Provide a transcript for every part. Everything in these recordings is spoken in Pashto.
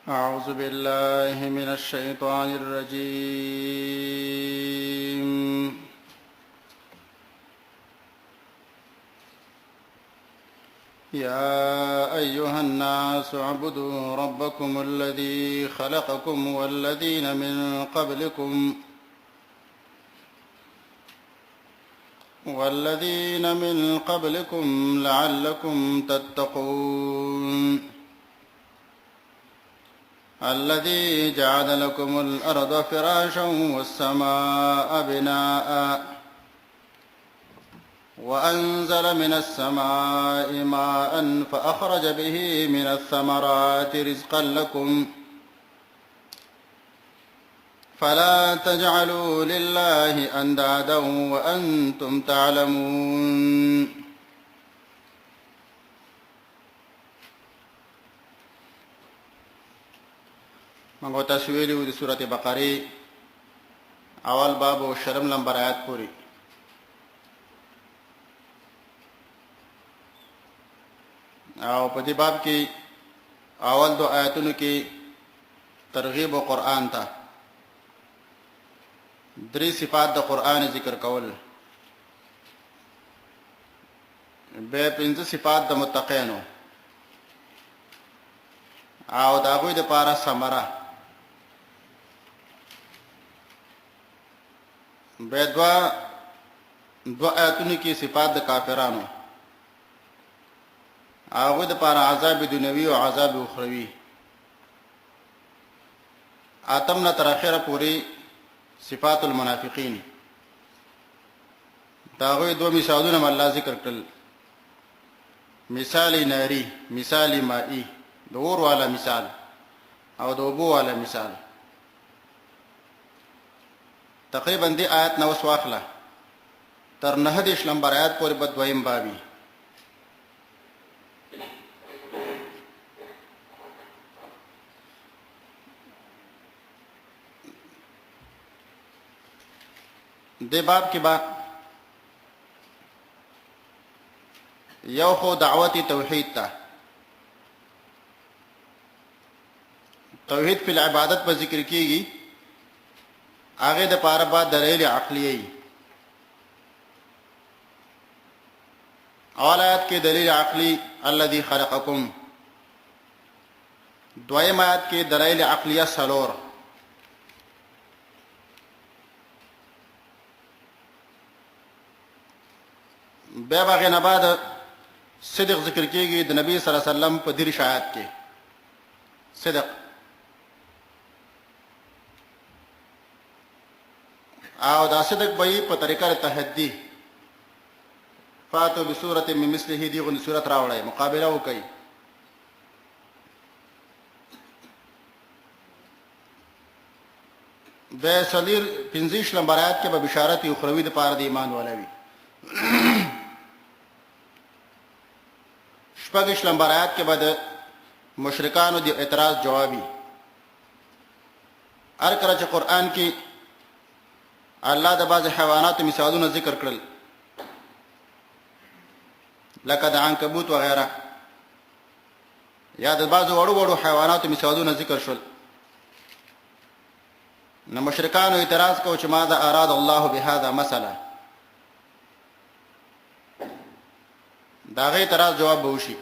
أعوذ بالله من الشيطان الرجيم. يا أيها الناس اعبدوا ربكم الذي خلقكم والذين من قبلكم لعلكم تتقون. الذي جعل لكم الأرض فراشا والسماء بناء وأنزل من السماء ماء فأخرج به من الثمرات رزقا لكم فلا تجعلوا لله أندادا وأنتم تعلمون. منگو تسویلیو دی سورة بقری اول باب و شرم لمبر آیات پوری. او په دې باب کې اول دو آیاتونو کې ترغیب قرآن ته، درې صفات د قرآن ذکر کول، به پنځه صفات د متقینو او د هغوی دپاره ثمره، به دو آیاتونو کې صفات د کافرانو، هغوی دپاره عذاب دنیوي او عذاب اخروي، اتم نه تر اخره پورې صفات المنافقین. د هغوی دو مثالونه م الله ذکر کړل، مثال ناری، مثال مائی، د اور والا مثال او د اوبو والا مثال. تقریبا دی آیت نه اوس واخله تر 9 نمبر آیت پورې به دویم بابي. دې باب کې با یو خو دعوت توحید ته، توحید فی العبادت په ذکر کیږي، هغه د پاره با دلیل عقلیه. اول آیات کې دلیل عقلی الذي خلقکم، دویم آیات کې دلیل عقلیه سلور. بیا هغه نه بعد صدق ذکر کیږي د نبی صلی الله علیه وسلم په دریش آیات کې صدق، او دا صدق به په طریقه تحدي فاتو بسوره من مثله دی غو صورت راوړی مقابله وکي. به صلیر 15 نمبر آیات کې به بشارت اخروی د پاره د ایمان ولوي. 14 نمبر آیات کې به د مشرکانو د اعتراض جوابي. هر کله چې قرآن کې الله د بعض حیوانات مثالونه ذکر کړل لکه د عنکبوت وغیره، یا د بعض وړو وړو حیوانات مثالونه ذکر شول، نو مشرکانو اعتراض کو چې ماذا اراد الله بهذا مثلا، دا غي اعتراض جواب به وشي.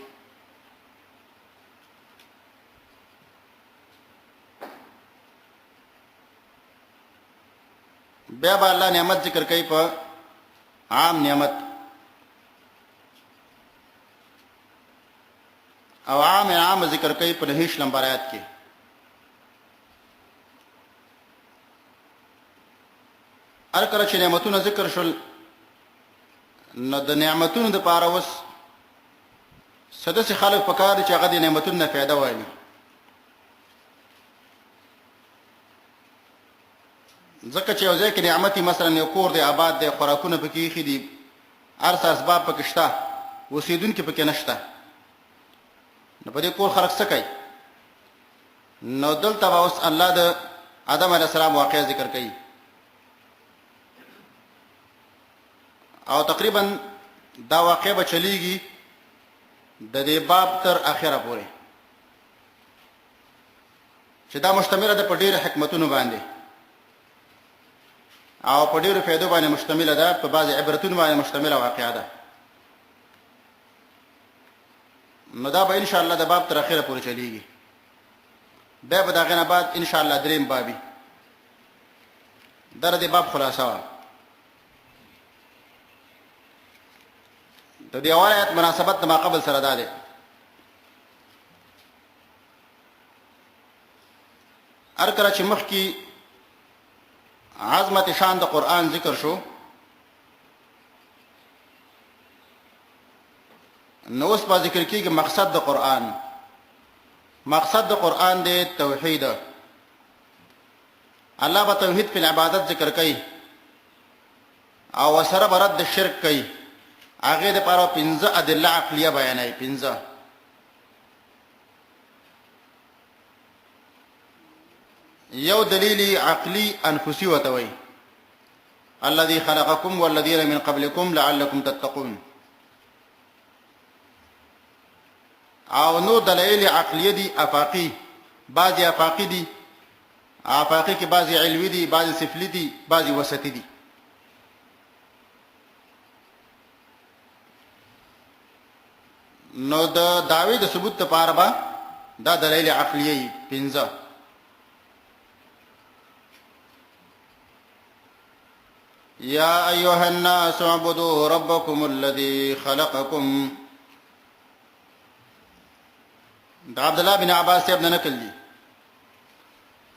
بیا به الله نعمت ذکر کوي په عام نعمت، او عام ذکر کوي په 9 نمبر آیات کې. هر کله چې نعمتونه ذکر شول نو د نعمتونو د پاره وس سدس خلق پکار چې هغه د نعمتونو نه فائدہ وایي. ځکه چې اوځي کې نعمتي مثلا یو کور دی آباد دی، خوراکونه پکې خې دي، ارس اسباب پکې شته، وسیدونکو پکې نشته، نو په دې کور خلق څه کوي؟ نو دلته اوس الله د آدم علیه السلام واقعي ذکر کوي، او تقریبا دا واقع به چلیږي د دې باب تر اخره پورې. چې دا مشتمله ده په ډېر حکمتونو باندې او په ډېرو فایدو باندې مشتمله ده، په بعض عبرتونو باندې مشتمله واقعه ده. نو دا به ان شاء الله د باب تر اخره پورې چلیږي. بیا به دا غنه بعد ان شاء الله دریم بابي در دې باب خلاصه وا. د دې روایت مناسبت ما قبل سره ده. هر کله چې مخ کې عظمت شان د قران ذکر شو، نو اوس په ذکر کېږي مقصد د قران. مقصد د قران دی توحید. الله به توحید په عبادت ذکر کوي او سره برد د شرک کوي. هغه د پاره 15 ادله عقلیه بیانوي. 15 یو دلیل عقلی انفسی وتوي، الذي خلقكم والذين من قبلكم لعلكم تتقون. او نو دلائل عقلیه دي افاقی، بعضی افاقی دي، افاقی کې بعضی علوی دي، بعضی سفلی دي، بعضی وسطی دي. نو د دعوی د ثبوت لپاره به دا دلایل عقلیه 15. يا أيها الناس اعبدوا ربكم الذي خلقكم. دا عبد الله بن عباس ابن نقل دي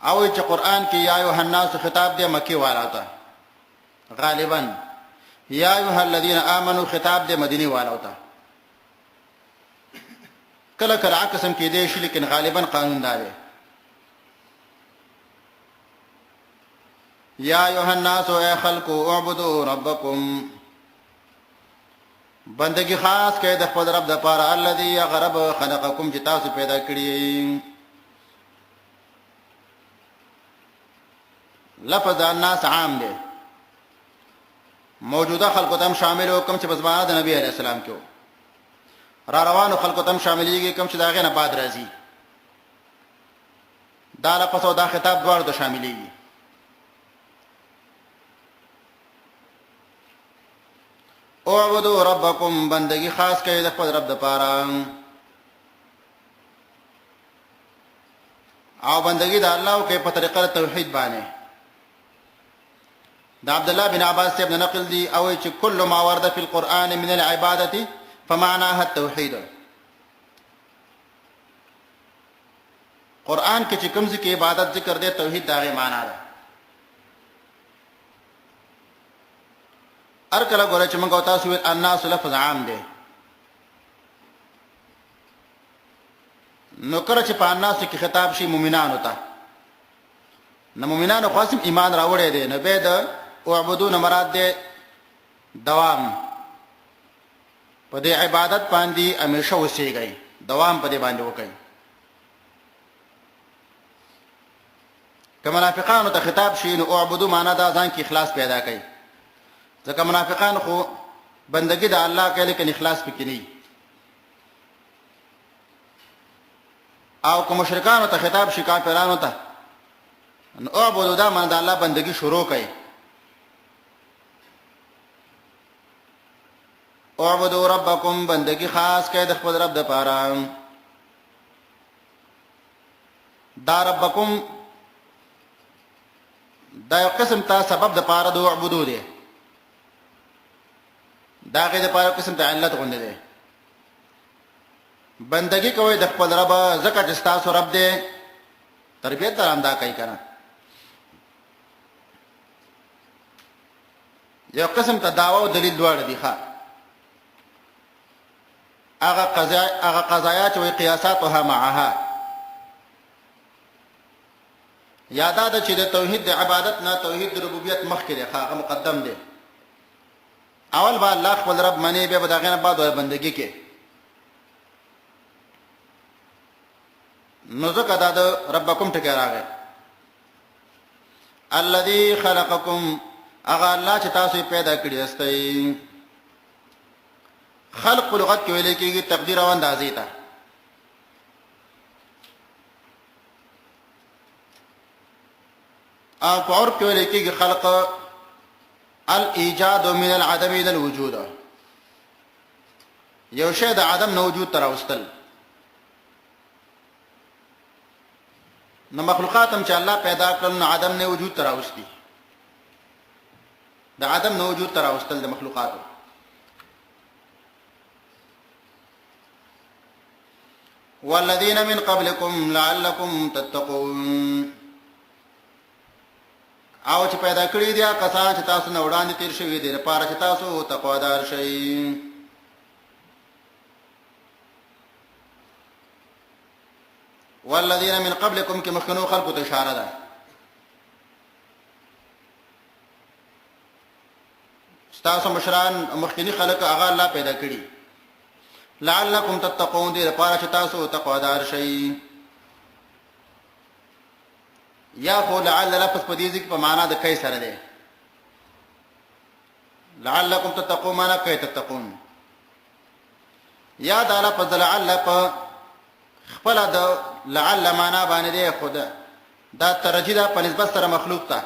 او چې قران کې یا أيها الناس خطاب دی مکی والا تا، غالبا یا أيها الذين آمنوا خطاب دی مدینی والا تا. کله کله عکسم کې دی شي، لیکن غالبا قانون دی یا أيها الناس اے خلقو اعبدوا ربکم، بندگی خاص کړئ د خپل رب د پاره، الذي غرب خلقکم چې تاسو پیدا کړی. لفظ الناس عام دی، موجوده خلقو تم شامل او کوم چې په زمانه د نبی عليه السلام کې را روانو خلقو تم شاملېږي، کوم چې دا غنه بعد راځي. دا لپس او دا خطاب دواړو ته شاملېږي. اعبدوا ربکم، بندگی خاص کړئ د خپل رب د پاره، او بندگی د الله کې په طریقه توحید باندې. دا عبد الله بن عباس ابن نقل دی او چې کل ما ورد فی القرآن من العبادة فمعناها التوحید. قرآن کې چې کوم څه کې عبادت ذکر دی توحید دغه معنا ده. ار کله ګوره چې موږ تاسو ویل الناس لفظ عام دی، نو کله چې په الناس کې خطاب شي مؤمنانو ته، نو مؤمنانو خاصم ایمان راوړی دی، نو به د اعبدون مراد دی دوام په دې عبادت باندې همیشه وسیږي، دوام په دې باندې وکړي. که منافقانو ته خطاب شي نو اعبدو معنا دا ځان کې اخلاص پیدا کوي، ځکه منافقان خو بندگی د الله کوي لیکن اخلاص پکې نه. او کوم مشرکانو ته خطاب شي کافرانو ته، نو اعبدو دا معنا د الله بندگی شروع کوي. اعبدوا ربکم، بندگی خاص کړئ د خپل رب د پاره. دا ربکم دا یو قسم ته سبب د پاره د اعبدو دی، دا غي د پاره قسم ته علت غونډه دی. بندگی کوي د خپل رب، زکه چې تاسو رب دی، تربیت تر انده کوي کنه. یو قسم ته داوا او دلیل دواړه دي ښا. هغه قضايا چې قياساتها معها، یادا د چې د توحید د عبادت نه توحید د ربوبیت مخکې دی، هغه مقدم دی. اول با الله خپل رب منی، به دغه نه بعد بندگی کې. نو ځکه دا د ربکم ټکی راغی. الذي خلقکم، هغه الله چې تاسو پیدا کړی استئ. خلق په لغت کې ویل کېږي تقدیر او اندازې ته. په عرف کې ویل کېږي خلق الایجاد من العدم الى الوجود، یو شی د عدم نه وجود ته راوستل. نو مخلوقات هم چې الله پیدا کړل نو عدم نه وجود ته راوستي، د عدم نه وجود ته راوستل د مخلوقاتو. والذین من قبلکم لعلکم تتقون، او چې پیدا کړی دي کسان چې تاسو نه وړاندې تیر شوي دي لپاره چې تاسو تقوادار شئ. والذین من قبلکم کې مخکنو خلقو ته اشاره ده. تاسو مشران مخکنی خلق هغه الله پیدا کړی. لعلکم تتقون دې لپاره چې تاسو تقوادار شئ. یا خو لعل لفظ په دې ځکه په معنا د کای سره دی. لعلکم تتقون معنا کای تتقون. یا دا لفظ لعل په خپل د لعل معنا باندې دی، خود دا ترجیح ده په نسبت سره مخلوق ته.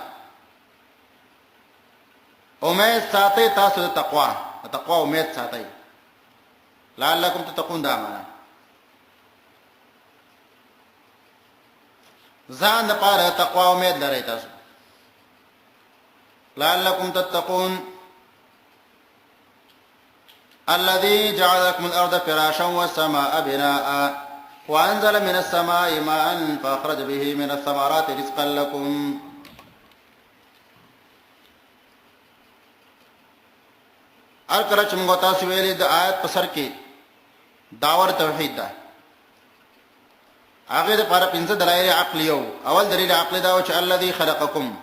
امید ساتي تاسو د تقوا، تقوا امید ساتي. لعلکم تتقون دا معنا ځان د پاره تقوا امید لرئ تاسو. لعلکم تتقون الذي جعل لكم الارض فراشا والسماء بناء وانزل من السماء ماء فاخرج به من الثمرات رزقا لكم. کله چې موږ تاسو ویلې د آیت په سر کې داور توحید ده، هغه د لپاره پنځه دلایل عقلیو. اول دلیل عقلی دا و چې الذي خلقکم.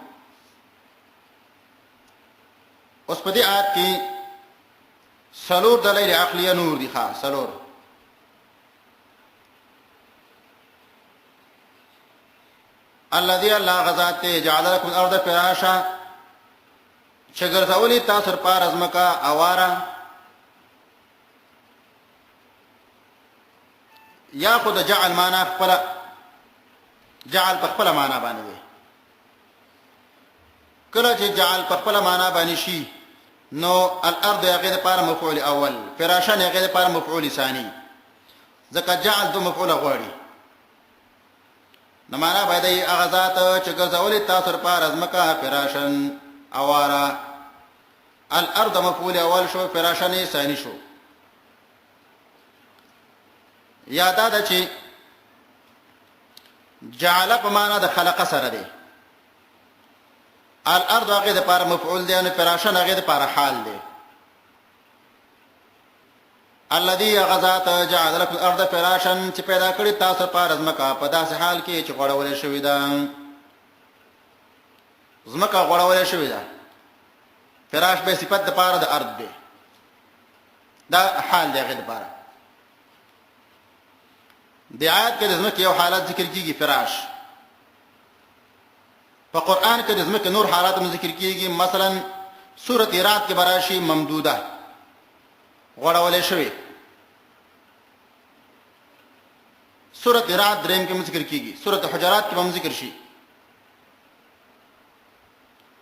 اوس په دې آیت کې څلور دلایل عقلیه نور دي. ښه څلور. الذي الله غذات جعل لكم الارض فراشا، چې ګرځولي تاسو لپاره ځمکه اواره. یا خود جعل معنا خپل، جعل په خپل معنا باندې دی. کله چې جعل په خپل معنا باندې شي نو الارض هغه د لپاره مفعول اول، فراشا هغه د لپاره مفعول ثاني. ځکه جعل دو مفعول غواړي. نو معنا باندې هغه ذات چې ګرځولي تاسو لپاره ځمکه فراشن اواره. الارض مفعول اول شو، فراشن ثاني شو. یادا ده چې جعل په معنا د خلق سره دی. الارض هغه د لپاره مفعول دی، او فراشن هغه د لپاره حال دی. الذي غزات جعل لكم الارض فراشا، چې پیدا کړی تاسو لپاره ځمکه په داسې حال کې چې غوړولې شوې ده. ځمکه غوړولې شوې ده، فراش به صفت د لپاره د ارض دی، دا حال دی هغه د لپاره. د آیات کې د ځمکې یو حالت ذکر کیږي فراش. په قران کې د ځمکې نور حالات هم ذکر کیږي. مثلا سورۃ رعد کې براشي ممدوده، غوړولې شوې. سورۃ رعد دریم کې ذکر کیږي. سورۃ حجرات کې هم ذکر شي.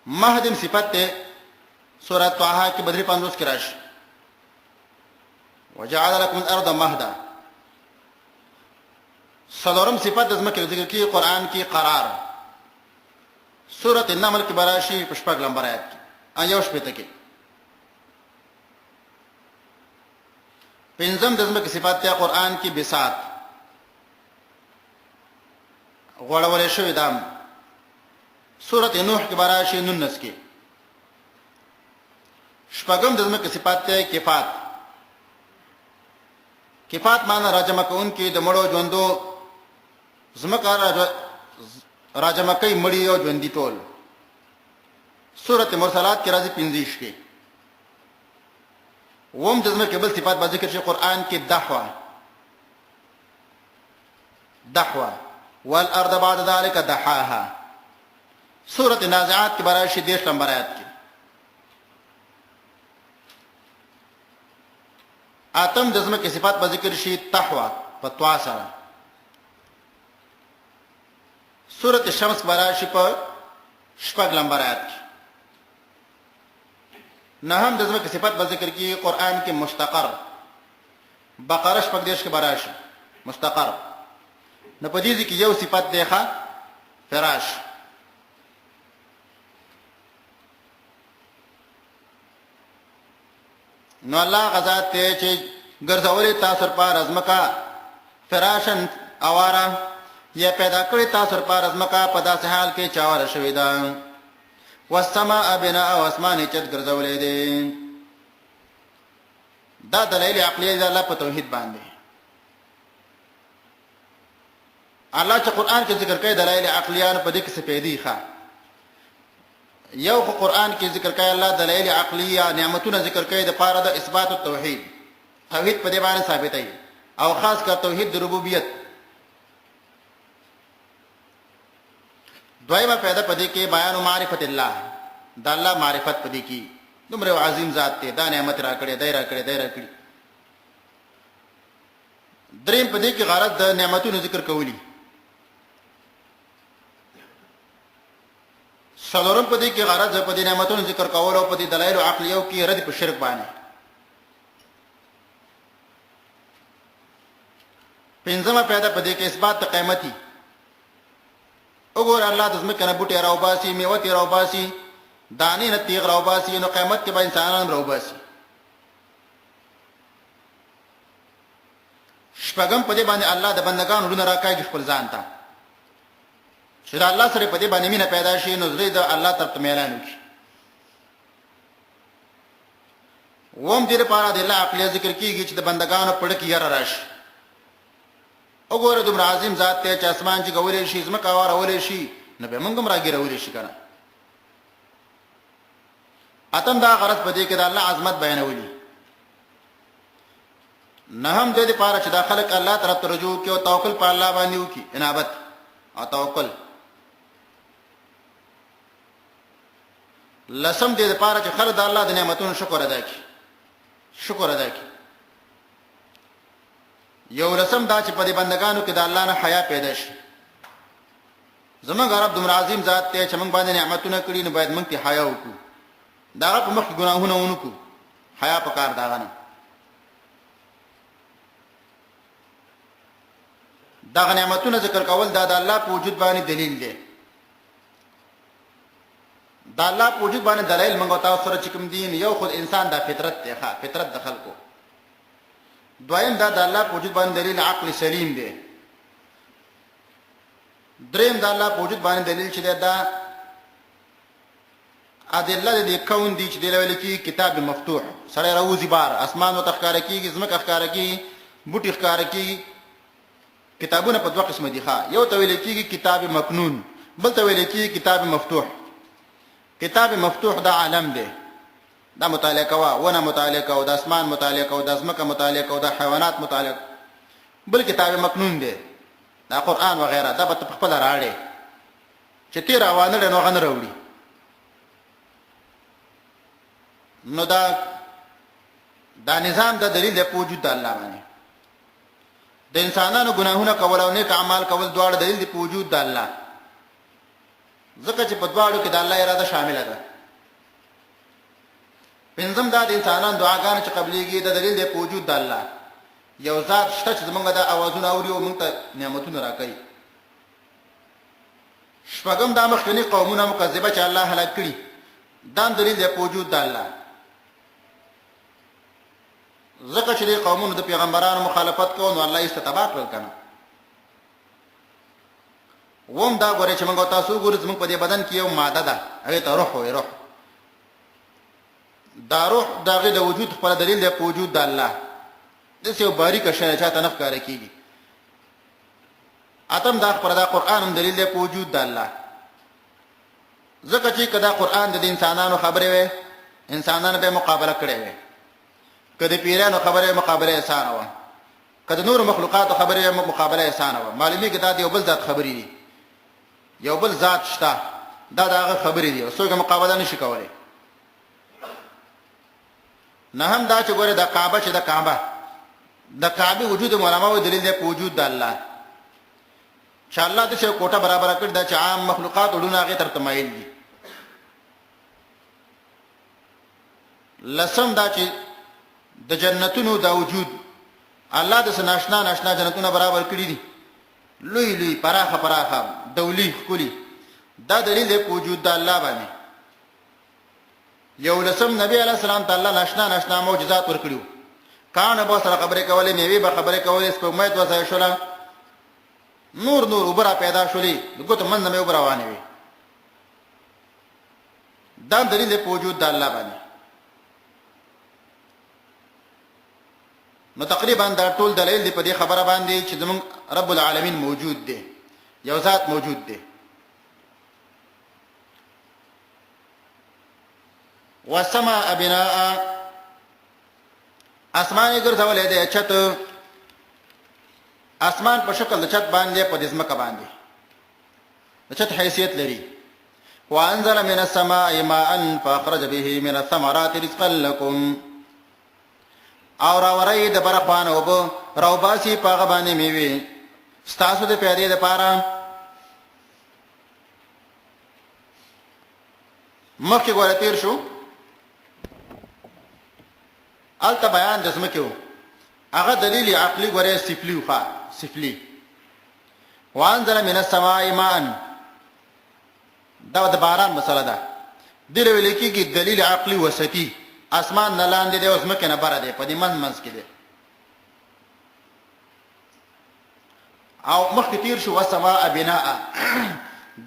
مهدم صفت ته سورۃ طه کې بدری 50 کې راشي. وجعل لكم الارض مهدا. صدرم صفت د ځمکې ذکر کیږي قران کې قرار. سورۃ النمل کې براشي په شپږ نمبر آیت کې ایو شپته کې. پنځم د ځمکې صفات ته قران کې بساط، غوړولې شوې دام. سورۃ نوح کې براشي 19 کې. شپږم د ځمکې صفات ته کفات. کفات معنی راجمه کون کې د مړو ژوندو ځمکه راجمه کوي مړی او ژوندۍ ټول. سورۃ مرسلات کې راځي 25 کې. ووم د ځمکې بل صفات به ذکر شي قران کې دحوه والارض بعد ذلك دحاها. سورۃ النازعات کې براشي 10 نمبر آیات کې. اتم د ځمکې صفات به ذکر شي تحوه په توا سره. سورۃ الشمس براشي په شپږ نمبر آیات کې نهم د ځمکې صفت به ذکر کی قرآن کې مستقر بقره شپږ دیرش کې براشي مستقر نه په دې کې یو صفت دی ښا فراش نو الله غزاد ته چې ګرځولې تاسو پر ازمکا فراشن اوارا یا پیدا کړی تاسو پر ازمکا په داسې حال کې چاور شوی دا والسماء بناء او اسمان چت ګرځولې دي دا دلایل عقلی دی الله په توحید باندې الله چې قران کې ذکر کوي دلایل عقلیان په دې کې څه پیدا ښه یو قرآن کې ذکر کوي الله دلایل عقلیه نعمتونه ذکر کوي د پاره د اثبات التوحید توحید په دې باندې ثابتای او خاص کر توحید د ربوبیت دویمه پیدا پدې کې بیان معرفت الله د الله معرفت پدې کې دومره عظیم ذات ته دا نعمت را کړې دای را کړې دای را کړې دریم پدې کې غرض د نعمتونو ذکر کولی څلورم پدې کې غرض په دې نعمتونو ذکر کول او په دې دلایل عقلیو کې رد په شرک باندې پنځمه پیدا پدې کې اثبات د قیامتي وګور الله د زمکه نه بوټي راو باسي میوه تی راو باسي دانې نه تیغ راو باسي نو قیامت کې به انسانان راو باسي شپږم په دې باندې الله د بندگانو لونه راکاږي خپل ځان ته چې د الله سره په دې باندې مینه پیدا شي نو زړه د الله طرف ته میلان وکړي ووم دې لپاره د الله عقل ذکر کیږي چې د بندگانو په لکه یاره راشي وګوره دومره عظیم ذات ته چې اسمان چې ګورې شي زمکه اورولې شي نو به موږ هم راګرولې شي کنه اتم دا غرض په دې کې د الله عظمت بیانولې نه هم دې لپاره چې د خلق الله طرف ته رجوع کوي او توکل په الله باندې وکړي انابت او توکل لسم دې لپاره چې خلک د الله د نعمتونو شکر ادا کړي شکر ادا کړي یو رسم دا چې په دې بندگانو کې د الله نه حیا پیدا شي زمونږ رب دومره عظیم ذات ته چې موږ باندې نعمتونه کړی نو باید موږ ته حیا وکړو دا په مخ ګناهونه ونکو حیا پکار دا غنه دا نعمتونه ذکر کول دا د الله په وجود باندې دلیل دی دا الله په وجود باندې دلایل موږ تاسو سره چې کوم دین یو خود انسان دا فطرت دی ښا فطرت د خلقو دویم دا د الله په وجود باندې دلیل عقل سلیم دی دریم دا الله په وجود باندې دلیل چې دا ادله دې کون دي چې د لول کې کتاب مفتوح سره راوځي بار اسمان او تخکار کیږي زمکه تخکار کیږي بوټي تخکار کیږي کتابونه په دوه قسم دي ښا یو ته ویل کیږي کتاب مکنون بل ته ویل کیږي کتاب مفتوح کتاب مفتوح دا عالم دی دا مطالعه کوا ونه مطالعه کوا د اسمان مطالعه کوا د زمکه مطالعه کوا د حیوانات مطالعه بل کتاب مکنون دی دا قران و غیره دا په خپل راړي چې تیر روانه نو غن وروړي نو دا نظام د دلیل په وجود الله باندې د انسانانو ګناهونه کول او نیک اعمال کول دواړه دلیل دی په وجود د الله ځکه چې په دواړو کې د الله اراده شامل ده پنځم دا د انسانانو دعاګانې چې قبليږي د دلیل دی په وجود د الله یو ذات شته چې موږ د اوازونه اوري او موږ ته نعمتونه راکړي شپږم دا مخکنی قومونه مکذبه چې الله هلاک کړي دا دلیل دی په وجود د الله ځکه چې قومونو د پیغمبرانو مخالفت کوي نو الله یې ستبا کړل کنه ووم دا غوړي چې موږ تاسو ګورئ موږ په دې بدن کې یو ماده ده هغه ته روح وي روح دا روح دغه د وجود خپل دلیل دی په وجود د الله د څه باریک شای چاته نف کار کوي اتم دا پر دا قران هم دلیل دی په وجود د الله ځکه چې کدا قران د انسانانو خبره وي انسانانو به مقابله کړي وي کله پیرانو خبره مقابله آسان و کله نور مخلوقات خبره مقابله آسان و معلومی کې دا یو بل ذات خبرې دي یو بل ذات شته دا دغه خبرې دي څوک مقابله نشي کولای نه هم دا چې ګوره د کعبه چې د کعبه وجود علماء دلیل دی په وجود د الله چې الله د څه کوټه برابر کړ دا چې عام مخلوقات وډونه هغه تر تمایل دي لسم دا چې د جنتونو دا وجود الله د سناشنا ناشنا جنتونه برابر کړی دي لوی لوی پراخه پراخه دولی خولي دا دلیل دی په وجود د الله باندې یو لسم نبی علیہ السلام تعالی ناشنا ناشنا معجزات ورکړو کان به سره خبرې کولې میوي به خبرې کولې سپوږمۍ وځای شولا نور نور وبرا پیدا شولې دغه من نه وبرا وانه وي دا دلیل دی په وجود د الله باندې نو تقریبا دا ټول دلیل دی په دې خبره باندې چې زمون رب العالمین موجود دی یو ذات موجود دی والسماء بناء اسمان ګرځولې دی چت اسمان په شکل د چت باندې په دې ځمکه باندې د چت حیثیت لري وانزل من السماء ماء فاخرج به من الثمرات رزقا لكم او راوري د برخوان او بو راوباسي پاغه باندې میوي ستاسو د پیادې د پاره مخکې ګوره تیر شو الته بیان د سمکو هغه دلیل عقلی ګوره سفلی خو سفلی وانزل من السماء ماء دا د باران مسله ده دله ویل کېږي دلیل عقلی وسطي اسمان نه لاندې دی اوس مکه نه بره دی په دې منځ کې دی او مخکې تیر شو والسماء بناء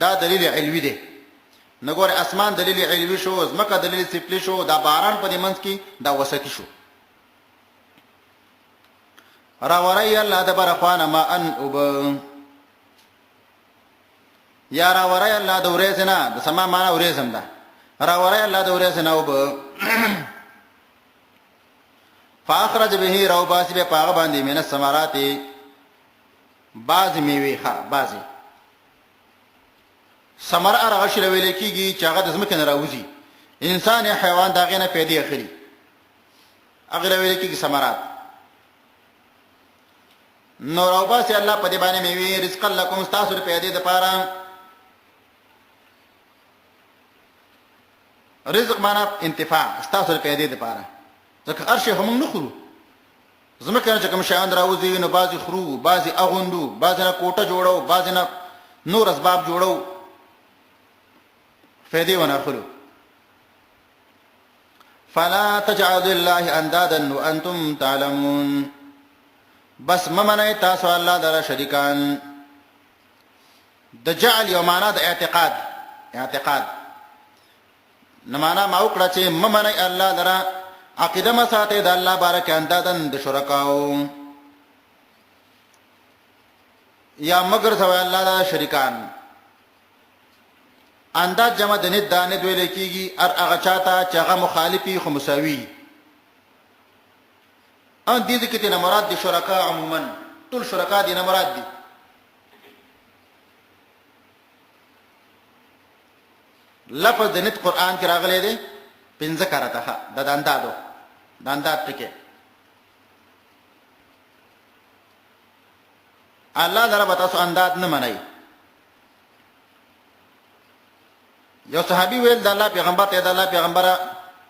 دا دلیل علوي دی نګور اسمان دلیل علوي شو اوس مکه دلیل سفلی شو دا باران په دې منځ کې دا وسطي شو راوري الله د برخوانه ما ان وب یا راوري الله د ورځ نه د سما معنا ورځم ده راوري الله د ورځ نه وب فاخرج به روباسی به پاغه باندې من الثمرات باز میوه ښه بازي ثمر ارغه شل ویل کیږي چې هغه د زمکه نه راوځي انسان یا حیوان داغه نه پیدا اخلي هغه ویل کیږي ثمرات نو روباسی الله په دې باندې میوه رزق لكم استاسو پیدا د پاره رزق معنا انتفاع استاسو پیدا د پاره ځکه ارشه هم نه خورو زمکه چې کوم شیان راوځي نو بعضی خرو بعضی اغوندو بعضی نه کوټه جوړو بعضی نه نور اسباب جوړو فائدې ونه خورو فلا تجعلوا لله اندادا وانتم تعلمون بس ممنه تاسو الله دره شریکان د جعل یو معنا د اعتقاد نه معنا ما وکړه چې ممنه الله دره عقیده مساته د الله بارک اندادن د شرکاو یا مگر سوای الله د شریکان انداز جمع د ند دانه دوی لیکيږي ار هغه چاته چې هغه مخالفي خو مساوي ان دې کې ته مراد دي شرکا عموما ټول شرکا دي نه مراد دي لفظ د ند قران کې راغلي دي پنځه کارته د انداز ټکي الله دربه تاسو انداز نه منئ یو صحابي ویل د الله پیغمبر ته د الله پیغمبره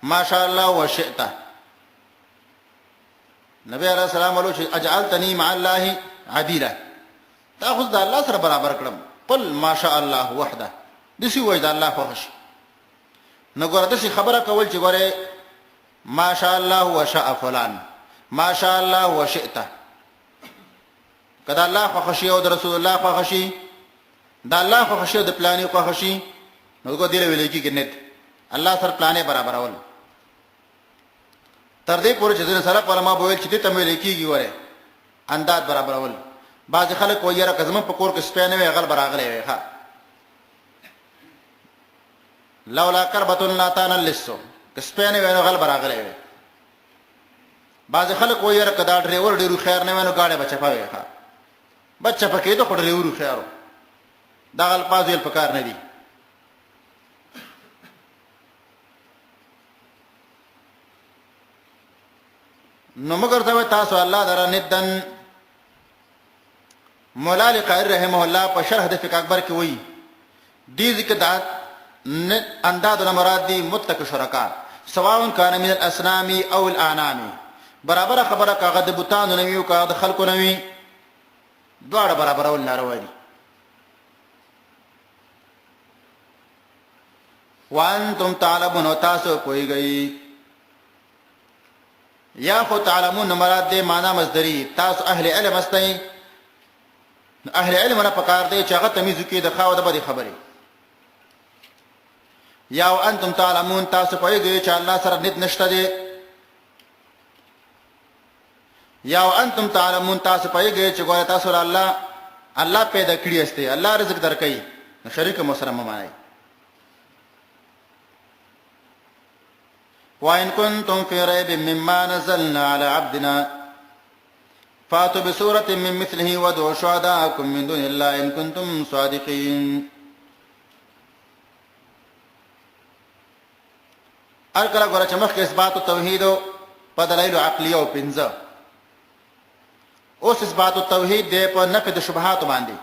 ماشاء الله وشئت نبی علیہ السلام ولو چې اجعلتنی مع الله عدیلا تاخذ د الله سره برابر کړم قل ماشاء الله وحده دسی وجد الله خوښ نو ګوره دسی خبره کول چې ګوره ماشاء الله وشاء فلان ماشاء الله وشئت کدا الله خوښ او د رسول الله خوښ دا الله خوښ د پلانې خوښ نو کو دی ویل کی کنه الله سره پلانې برابر اول تر دې پورې چې سره پر ما بویل چې ته مې لیکيږي وره انداز برابر اول بعض خلک وایره کزم په کور کې سپینه وی غل براغله وي ها لولا کربتن لا تان لسو سپینه وی غل براغله وي بعض خلک وایره کدا ډرایور ډیرو خیر نه ونه گاډي بچا پوي ها بچا پکې ته ډرایور خیرو دا غل پازل پکار نه دي نو مگر تاسو الله در ندن مولا لقائر رحمه الله په شرح د فقہ اکبر کې وایي دې ذکر د انداز مراد دي متک شرکا سواء كان من الاسنام او الانام برابر خبره کاغه د بوتانو نوي او کاغه د خلکو نوي دواړه برابر ول ناروا دي. وانتم تعلمون تاسو پويږئ یا خو تعلمون مراد دې معنا مصدری تاسو اهل علم استئ اهل علم نه پکار دی چې هغه تمیز کوي د خاو د بدی خبره یا وانتم تعلمون تاسو پوهیږئ چې الله سره نت نشته دی یا وانتم تعلمون تاسو پوهیږئ چې ګوره تاسو الله پیدا کړی استه الله رزق درکړي نو شریک مو سره ممانای. وان كنتم في ريب مما نزلنا على عبدنا فاتوا بسورة من مثله وادعوا شهداءكم من دون الله إن كنتم صادقين. الکله ګوره چې مخکې اثبات التوحید په دلایل عقلیه او پنځه اوس اثبات التوحید دی په نفي د شبهات باندې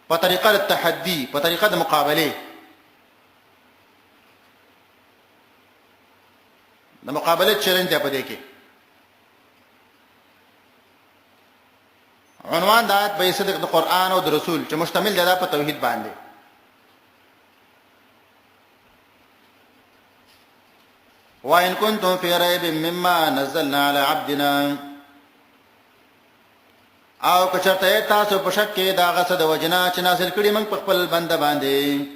په طریقه التحدي په طریقه د مقابله د مقابله چیلنج دی په دې کې. عنوان د آیت به صدق د قران او د رسول چې مشتمل دی په توحید باندې. وان كنتم في ريب مما نزلنا على عبدنا او کچرته تاسو په شک کې دا غسد وجنا چې نازل کړي موږ په خپل بنده باندې.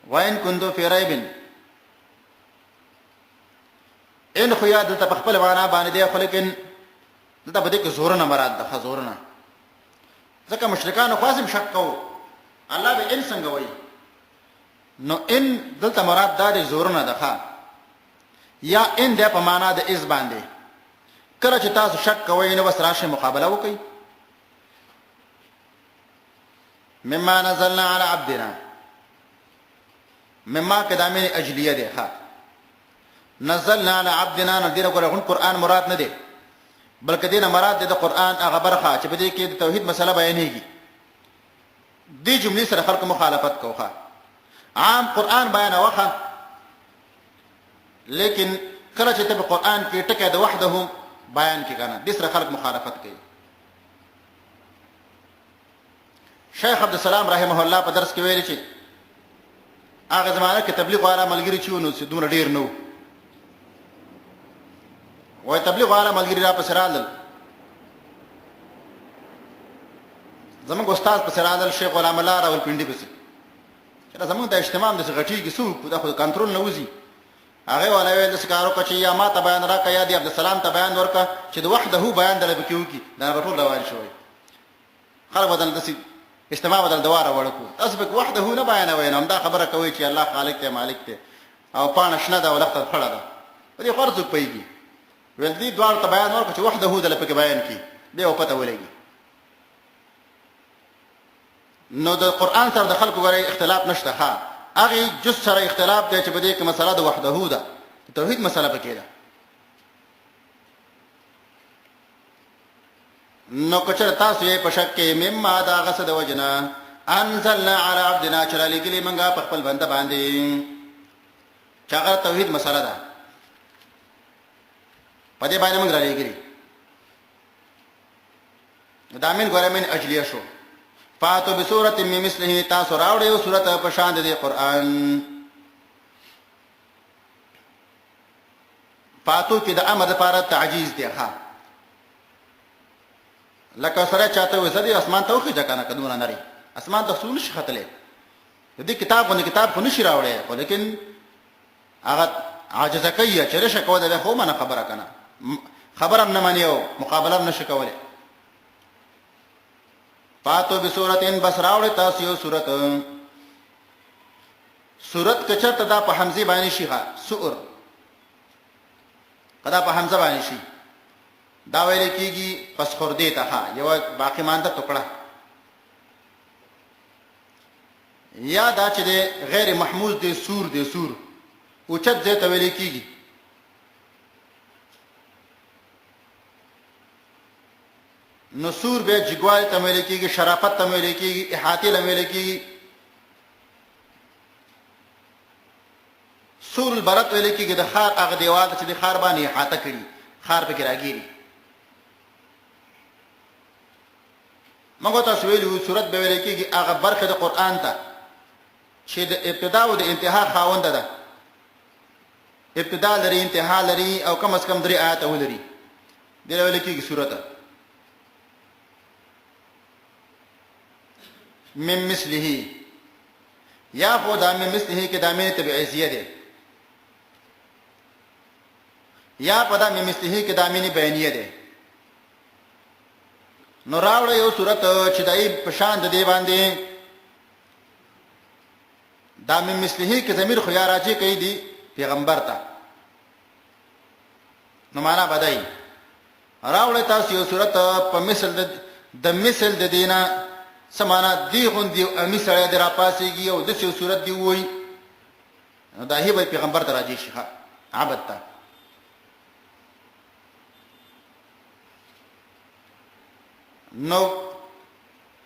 وان كنتم في ريب ان خو یاد ته په خپل معنا باندې دی خو لیکن دلته بده کې زور نه مراد ده زور نه ځکه مشرکان خاصم شک کوي الله به ان څنګه وایي نو ان دلته مراد ده زور نه ده یا ان د په معنا د از باندې کله چې تاسو شک کوئ نو بس راشه مقابله وکړئ. مما نزلنا على عبدنا مما کدامن اجلیه ده نزلنا على عبدنا نو دغه قرآن مراد نه دی بلکې دینه مراد د قرآن هغه برخه چې په دې کې د توحید مسله بیانېږي. دې جملې سره خلق مخالفت کوخه عام قرآن بیان وخه لیکن کله چې په قرآن کې ټکه د وحده بیان کې کنه د سره خلق مخالفت کوي. شیخ عبد السلام رحمه الله په درس کې ویل چې هغه زمانه کې تبلیغ والا ملګری چې ونو دومره ډیر نو وای تبلیغ والا ملګری را پس رالل زموږ استاد پس رالل شیخ غلام الله راول پنډي پس چې زموږ د اجتماع د غټي کې سو د خو کنټرول نه وځي هغه ولا ویل د سکارو کچې یا ما ته بیان راکا یا دی عبد السلام ته بیان ورکا چې د وحده بیان دل بکیو کی دا غټول روان شوی خلک بدل دسي اجتماع بدل دواره ورکو اسبق وحده نه بیان وینم دا خبره کوي چې الله خالق ته مالک ته او پانشنه دا ولخت خړه ده دې فرض پیږي ول دې دوار ته بیان ورکو چې وحده دل پک بیان کی دی او پته ولګي. نو د قران سره د خلکو غره اختلاف نشته هغه جز سره اختلاف دی چې په دې کې مسله د وحده ده توحید مسله پکې ده. نو کچر تاسو یې په شک کې مما دا غسد وجنا انزلنا على عبدنا چرالي کې منګه په خپل بنده باندې چې هغه توحید مسله ده په دې باندې موږ راځي دا من ګورې من اجلیه شو فاتو بسورة من مثله تاسو راوړیو سورته په شان د قرآن. فاتو کې د امر لپاره تعجیز دی لکه سره چاته وسدي اسمان ته وخی ځکه نه کدونه نری اسمان ته سول شي خطلې دې کتاب باندې کتاب خو نشي راوړی لیکن هغه عاجز کوي چې رشه کوي دا خو ما خبره کنه خبره نه مانیو مقابله نشي کولای. فاتو بسورتين بس راوړی تاسو یو سورت کچته دا په حمزه باندې شي سور کدا په حمزه باندې شي دا ویل کیږي پس خورده ته یو باقی مانده ټوکړه یا دا چې غیر محموز دی سور اوچت ځای ته ویل کیږي. نصور به جګوال ته ویل کیږي شرافت ته ویل کیږي احاطه له ویل کیږي سور البلد ویل کېږي د ښار هغه دیوال چې د ښار باندې احاطه کړي ښار پکې راګیري. موږ تاسو ویلو صورت به ویل کېږي هغه برخه د قرآن ته چې د ابتدا او د انتها خاوند ده. ابتدا لري انتها لري او کم از کم 3 آیات ولري. دی ویل کېږي سورته من مثله. یا خو دا من مثله کې دامه تبعیضیه ده یا په دا من مثله کې دامه بیانیه ده. نو راوړ یو صورت چې دای په شان د دی باندې دا من مثله کې ضمیر خو یا راځي کوي دی پیغمبر ته. نو معنا بدای راوړ تاسو یو صورت په مثل د مثل د دینه سمانا دی غوندي امی سره درا پاسيږي او د څو صورت دی وای دا هی به پیغمبر ته راځي شي عبادت ته. نو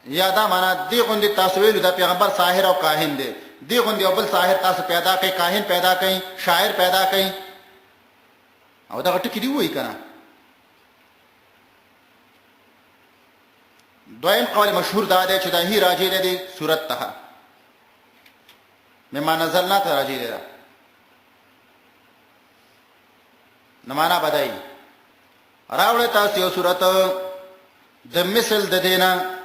یادا معنا دی غوندي تاسو ویلو دا پیغمبر ساحر او کاهن دی. دی غوندي او بل ساحر تاسو پیدا کړي کاهن پیدا کړي شاعر پیدا کړي او دا ټکی دی وای کنه. دویم قول مشهور دا دی چې دا هی راځي دی صورت ته مما نزلنا ته راځي دی. نو معنا بدای راوړی تاسو یو صورت د مثل د دینه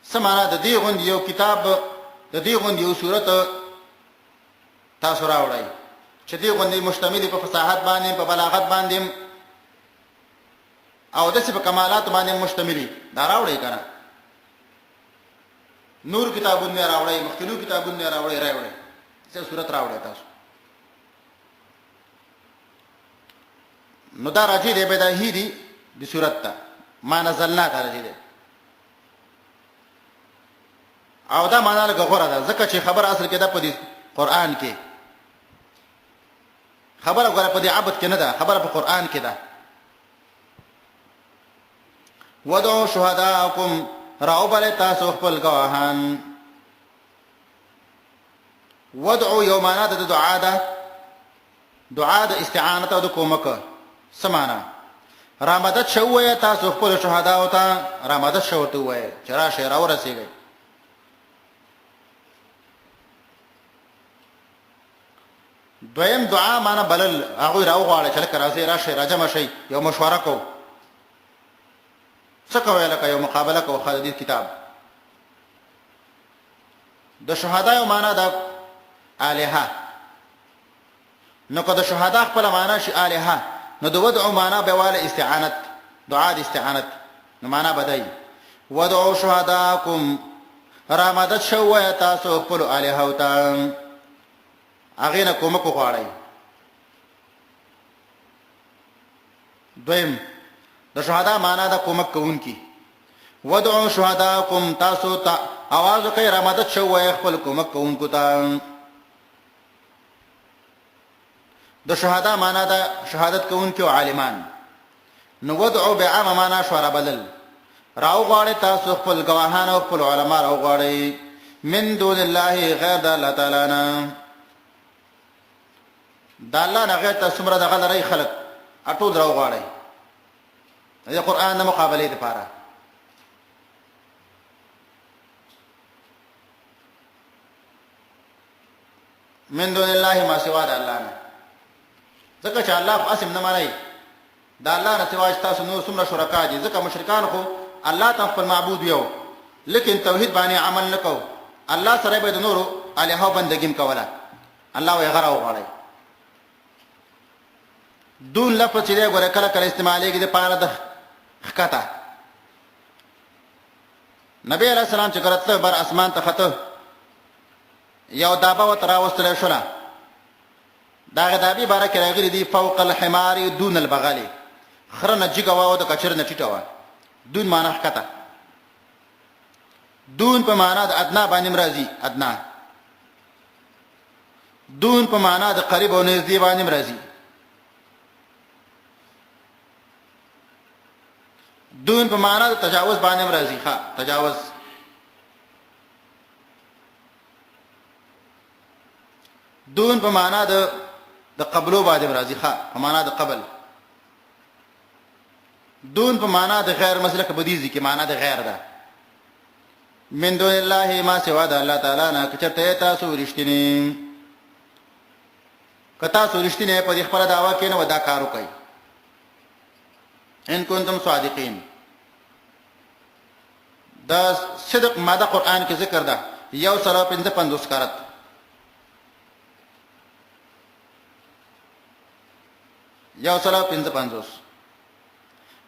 سمانا د دې غوند یو کتاب د دې غوند یو صورت تاسو راوړی چې دې غوند مشتمل په فصاحت باندې په بلاغت باندې او د څه په کمالات باندې مشتملي دا راوړی کنه. نور کتابونه راوړی مختلف کتابونه راوړی څه صورت راوړی تاسو. نو دا راځي دی به دا هی دی د صورت ته ما نزلنا ته راځي دی او دا معنا له غوړه ده ځکه چې خبر اصل کې ده په دې قران کې خبره غوړه په دې عبادت کې نه ده خبره په قران کې ده. ودعوا شهداءكم راوبل تاسو خپل گواهان. ودعوا یومانا د دعا ده دعا د استعانت او د کومک سمانا رامدد شوه تاسو خپل شهدا او ته رامدد شوه ته وای چرا شهر او رسیږي. دویم دعا معنا بلل هغه راو غواړي چې راځي راشه راجم شي یو مشوره کو سکوي لکه یو مقابله کو خالد کتاب. د شهدا یو معنا د الها نو که د شهدا خپل معنا شي الها نو د ودعو معنا به واله استعانت دعا د استعانت نو معنا بدای ودعو شهداکم رامدد شو تاسو خپل الها او ته هغه نه کوم کو غواړي. دویم د شهدا معنا د کومک کوونکی ودعو شهداکم تاسو ته आवाज کوي رامدد شو خپل کومک کوونکو ته. د شهدا معنا د شهادت کوونکی او عالمان. نو ودعو بعام معنا شورا بدل راو غواړي تاسو خپل گواهان او خپل علما راو غواړي من دون الله غیر د الله تعالی نه. د الله نه غیر تاسو مر د غلري خلق اټول راو غواړي د قران د مقابله لپاره. من دون الله ما سوا د الله نه ځکه چې الله اسم نه مانی دا الله نه سوا تاسو نو څومره شرکا دي ځکه مشرکان خو الله ته خپل معبود یو لیکن توحید باندې عمل نکو الله سره به د نورو الها بندګیم کوله الله یې غره وغړی. دون لفظ چې ګوره کله کله استعمالېږي د پاره د خکتا. نبی علیہ السلام چې ګرته بر اسمان ته خطه یو دابه و تراوستل شولا دا غدابي بارک راغلي دي فوق الحمار دون البغل خرنه جګه واو د کچر نه ټیټه وا. دون معنا خکتا دون په معنا د ادنا باندې مرضی ادنا دون په معنا د قریب او نږدې باندې مرضی دون په معنا د تجاوز باندې مرضی ښا تجاوز. دون په معنا د قبلو باندې راځي ښا په معنا د قبل دون په معنا د غیر مسلک بدیزي کې معنا د غیر ده من دون الله ما سوا د الله تعالی نه کچته تاسو رښتینی کتا سو رښتینی په دې خبره داوا کې نه ودا کارو کوي ان کنتم صادقین دا صدق ماده قران کې ذکر ده یو سره 55 کرت یو سره 55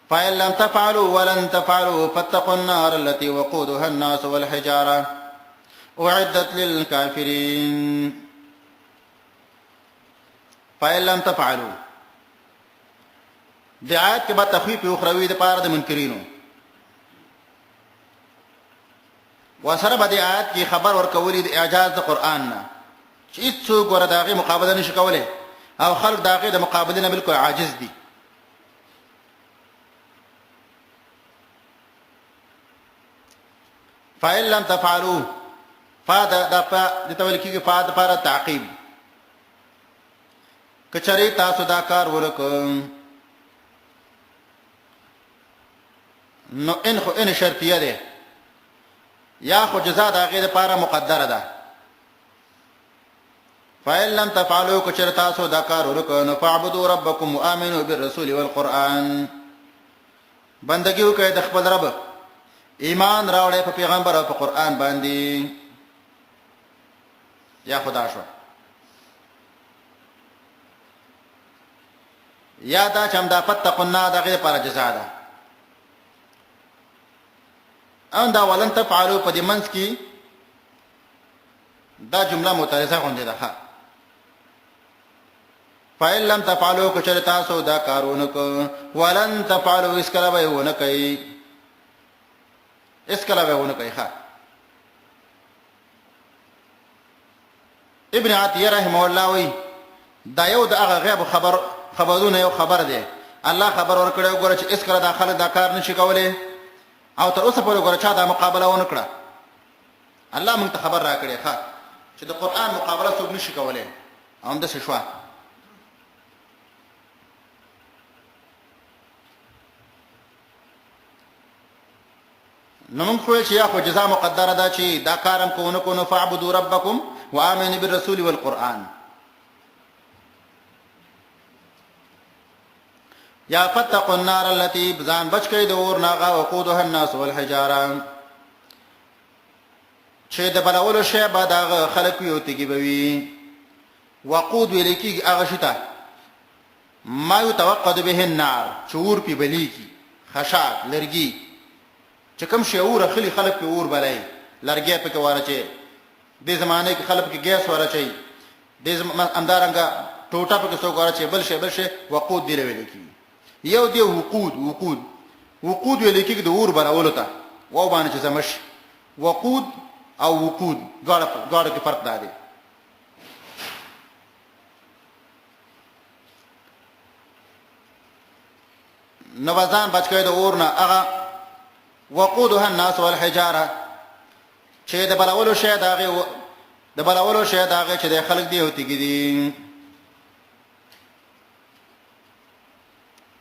فإن لم تفعلوا ولن تفعلوا فاتقوا النار التي وقودها الناس والحجارة أعدت للكافرين فإن لم تفعلوا دعايات كبا تخويف أخروي دپاره د منکرینو وسره به د آیات کې خبر ورکولي د اعجاز د قران نه چې هیڅوک ور داغه مقابله نشي کولای او خلق داغه د مقابله نه بالکل عاجز دي فإن لم تفعلوا د تول کېږي فاد لپاره تعقیب کچري تاسو دا کار ورکړئ نو ان شرطیه ده یا خو جزاء د هغه لپاره مقدره ده فإن لم تفعلوا کچر تاسو دا کار ورکړئ فاعبدوا ربكم وآمنوا بالرسول والقرآن بندگی وکړئ د خپل رب ایمان راوړې په پیغمبر او په قرآن باندې یا خدا شو یا دا چې هم دا فتقنا دغه لپاره جزاء ده ان دا ولن تفعلوا په دې منځ کې دا جمله متعارضه غونډه ده فإن لم تفعلوا کچر تاسو دا کارونه کو ولن تفعلوا اس کله به ونه کوي اس کله به ونه کوي ښا ابن عطیه رحمه الله وی دا یو د هغه غیب خبرونه یو خبر دی الله خبر ورکړی وګوره چې اس کله داخله دا کار نشي کولای او تر اوسه پورې وګوره چا دا مقابله ونه کړه الله موږ ته خبر راکړي ښا چې د قران مقابله څوک نشي کولای هم د څه شوا نو موږ خو چې یا خو جزاء مقدره ده چې دا کارم کوونه کو نو فاعبدوا ربکم وآمنوا بالرسول والقرآن یا فتقوا النار التي بزان بچ کړي د اور ناغه وقودها الناس والحجاره چې د بلولو شی بعد هغه خلک یو تیږي بوي وقود ولیکي هغه شته ما يتوقد به النار شعور په بلیږي خشاک لرګي چې کوم شعور خلی خلک په اور بلای لرګي په کې ورچي د زمانه کې خلک کې ګیس ورچي د امدارنګه ټوټه په کې څو ورچي بل شي وقود دی ولیکي یو دی وقود ولیکي د اور بلولو ته و باندې چې زمش وقود او وقود دواړه کې فرق دی نوازان بچ کړي د اور نه هغه وقودها الناس والحجاره چې د بلولو شی داغه چې د خلک دی هوتي دي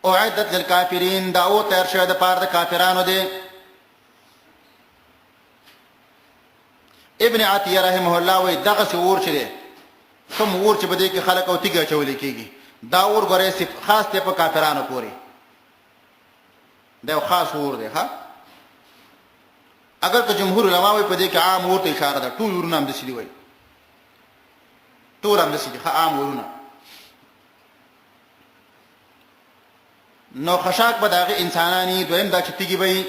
اعدت للكافرين داو تر شه د پاره د کافرانو دي ابن عطیه رحمه الله وی دغه سور چره کوم ور چې بده کې خلک او تیګه چولې کیږي دا ور غره خاص ته په کافرانو پوري دا خاص ور دی ها اگر که جمهور علما وی په دې کې عام ور ته اشاره ده ټول ورونه هم د سړي وي ټول هم د سړي عام ورونه نو خشاک به داغه انسانانی دویم دا چې تیږي وي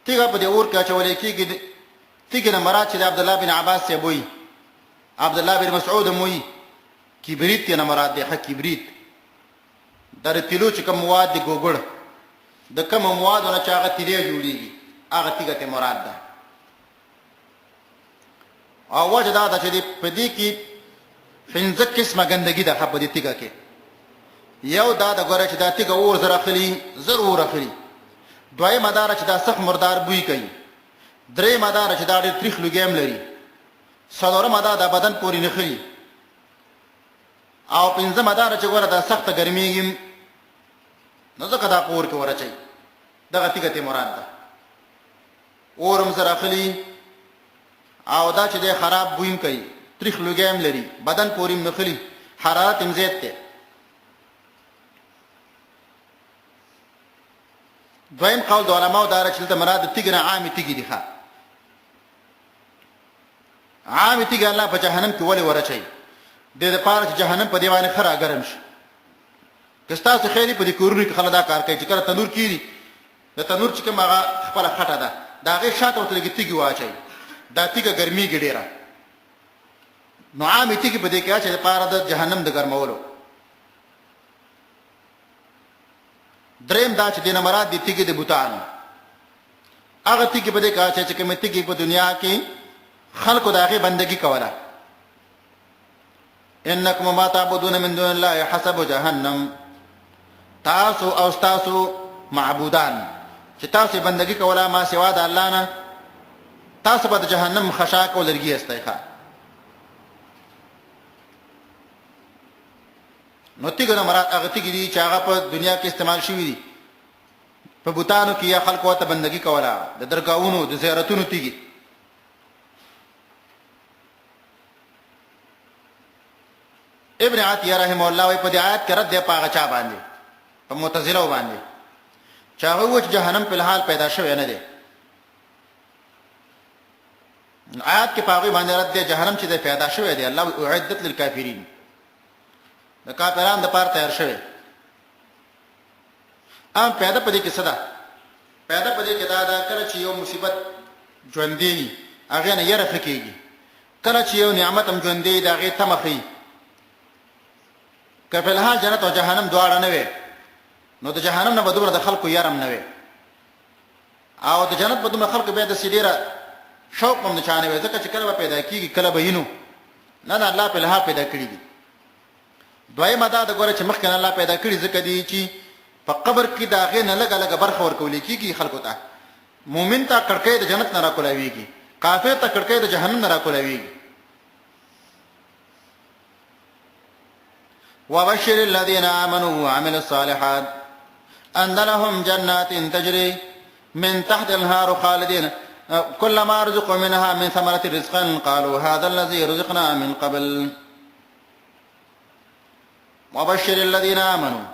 تیګه په دې اور کې چولې کېږي تیګه نه مراد چې عبد الله بن عباس سے وي عبد الله بن مسعود موي کبریت نه مراد دی کبریت در تلو چې کوم مواد دی ګوګړ د کوم موادونه چې هغه تیلې جوړیږي هغه تیګه ته مراد ده او وجه دا چې په دې کې پنځه قسمه ګندګي ده په دې تیګه کې یو دا د ګوره چې دا تیګه اور زره خلی ضرور اخلي دوی مدار چې دا سخت مردار بوی کوي درې مدار چې دا ډېر تریخ لګیم لري څلورمه دا د بدن پورې نخلي او پنځمه دا چې ګوره دا سخته ګرمېږي نو ځکه دا په اور کې ورچوي دغه تیږه مراد ده اورم سره اخلي او دا چې د خراب بویم کوي تریخ لوګیم لري بدن پورې نخلي حرارت هم زیات ده دویم قول د علماء دا چې د مراد تیګ نه عامي تیګ دي ښه عامي تیګ الله په جهنم کې ولې ورچي د دې پاره چې جهنم په دیوانه خرا ګرم شي کستا څه خیری په دې کورونو کې خلک دا کار کوي چې کله تنور کیږي د تنور چې کومه خپل خټه ده دا غي شاته ورته لګي تیګ واچي دا تیګه ګرمي ګډيره نو عامي تیګ په دې کې چې د پاره د جهنم د ګرمولو دریم دا چې د مراد دي تیګ د بوتان هغه تیګ په دې کې چې کومه تیګ په دنیا کې خلکو داغه بندگی کوله انکم ما تعبدون من دون الله حسب جهنم تاسو او تاسو معبودان چې تاسو بندگی کوله ما سوا د الله نه تاسو به جهنم خشاک او لرګي استایخه نو تیګه مراد هغه تیګ دي چې هغه په دنیا کې استعمال شوی دي په بوتانو کې یا خلکو ته بندگی کوله د درگاہونو د زیارتونو تیګي ابن عطیه رحم الله وی په دې آیت کې رد دی پاغه چا باندې په معتزله باندې چې هغه و چې جهنم په حال پیدا شوی نه دی آیات کې پاغه باندې رد دی جهنم چې پیدا شوی دی الله اعدت للکافرین د کافرانو د پاره تیار شوی ام پیدا پدې کې صدا پیدا پدې کې دا کله چې یو مصیبت ژوندې هغه نه یره فکیږي کله چې یو نعمت هم ژوندې دا غي تمخي که په الحال جنت او جهنم دواړه نه وي نو د جهنم نه بدوره د خلکو یارم نه وي او د جنت بدوره خلکو به د سیډیره شوق هم نه چانه وي ځکه چې کله پیدا کیږي کله به یینو نه الله په الحال پیدا کړی دي دویمه دا د ګوره چې مخکې الله پیدا کړی ځکه دی چې په قبر کې دا غي نه لګا لګا برخه ورکول کیږي خلکو ته مؤمن ته کړکې د جنت نه راکولويږي کافر ته کړکې د جهنم نه راکولويږي وبشر الذين آمنوا وعملوا الصالحات أن لهم جنات تجري من تحت الأنهار خالدين كلما رزقوا منها من ثمرة رزقا قالوا هذا الذي رزقنا من قبل وبشر الذين آمنوا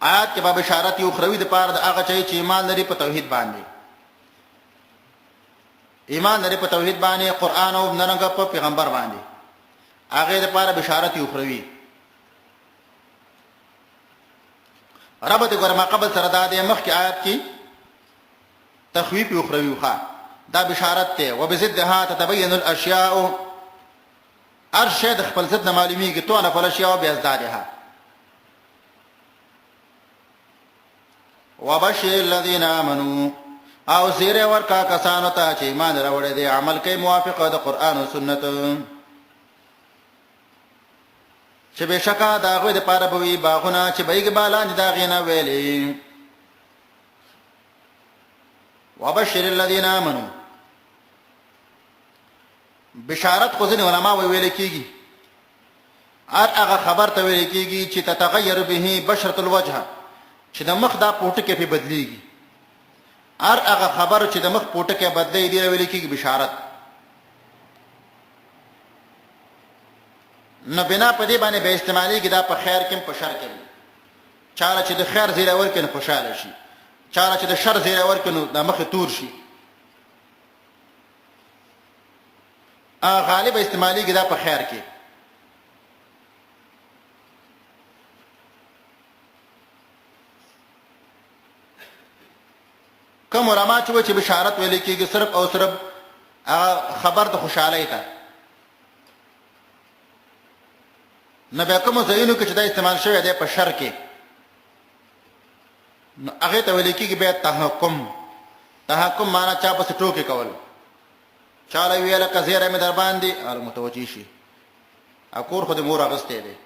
آیات کې به بشارت یو خروي د پاره د هغه چې ایمان لري په توحید باندې ایمان لري په توحید باندې قران او نرنګ په پیغمبر باندې هغه د پاره بشارت یو خروي رب دې ګورما قبل سره د مخ کې آیات کې تخویف یو خروي خو دا بشارت ته وبزدها تتبين الاشیاء ارشد خپل ضد معلومیږي تو نه فل اشیاء بیازدادها وبشر الذين آمنوا او زیر ورکا کسانو ته چې ایمان راوړي دي عمل کوي موافق د قران او سنت چې بشکا دا غوې د پاره بوي باغونه چې بیګ بالان دا غینا ویلي وبشر الذين آمنوا بشارت خو ځنه علماء ویل کیږي هغه خبر ته ویل کیږي چې تتغیر به بشرة الوجه چې د مخ دا پوټه کې په بدليږي هغه خبر چې د مخ پوټه کې بدلې دی ویل کیږي بشارت نو بنا په دې باندې به استعمالي کې دا په خیر کې په شر کې چاله چې د خیر زیره ورکنه خوشاله شي چاله چې د شر زیره ورکنه د مخ تور شي غالب استعمالي کې دا په خیر کې کوم علماء چې بشارت ویل کېږي صرف او صرف خبر د خوشالۍ ته نه به کوم ځایونو کې چې دا استعمال شوی دی په شر کې هغه ته ویل کېږي به تحکم معنا چا په ټوکې کول چاله ویل کزیره مې در باندې ال متوجي شي اکور خو د مور اغسته دی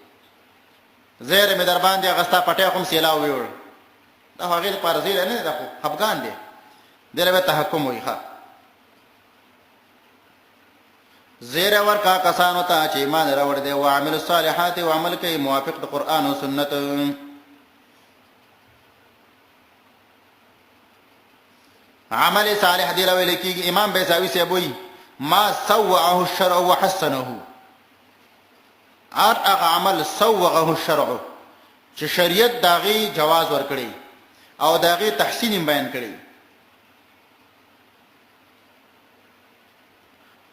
زیره مې در باندې اغستا پټه کوم سیلاو ویول دا هغه پر زیره نه ده افغان دی دله به تحکم وي ښا زیر ورکا کسانو ته چې ایمان راوړ دي او عمل الصالحات او عمل کوي موافق د قران او سنت. عمل صالح دی لوي کیږي. امام بیزاوی سے وایي ما سوعه الشرع وحسنه. هغه عمل سوغه الشرع چې شریعت داغي جواز ورکړي او داغي تحسین بیان کړي.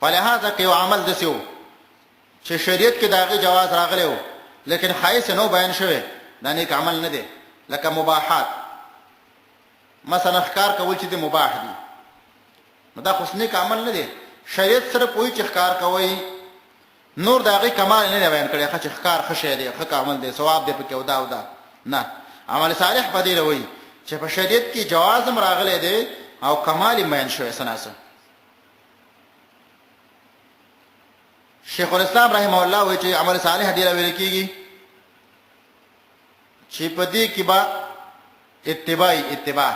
فلهذا کې عمل دسیو چې شریعت کې داغي جواز راغلیو لیکن خایس نو بیان شوی دا نیک عمل نه دی. لکه مباحات مثلا ښکار کول چې د مباح دي نو دا خو نیک عمل نه دی. شریعت سره پوي چې ښکار کوي نور داغي کمال نه بیان کړي چې ښکار خشه دی ښه عمل دی ثواب دی پکې ودا ودا نه. عمل صالح په دې وروي چې په شریعت کې جواز هم راغلی دی او کمال بیان شوی سناسه. شیخ الاسلام رحمه الله وایي چې عمل صالح دی ویل کېږي چې په دې کې با اتباع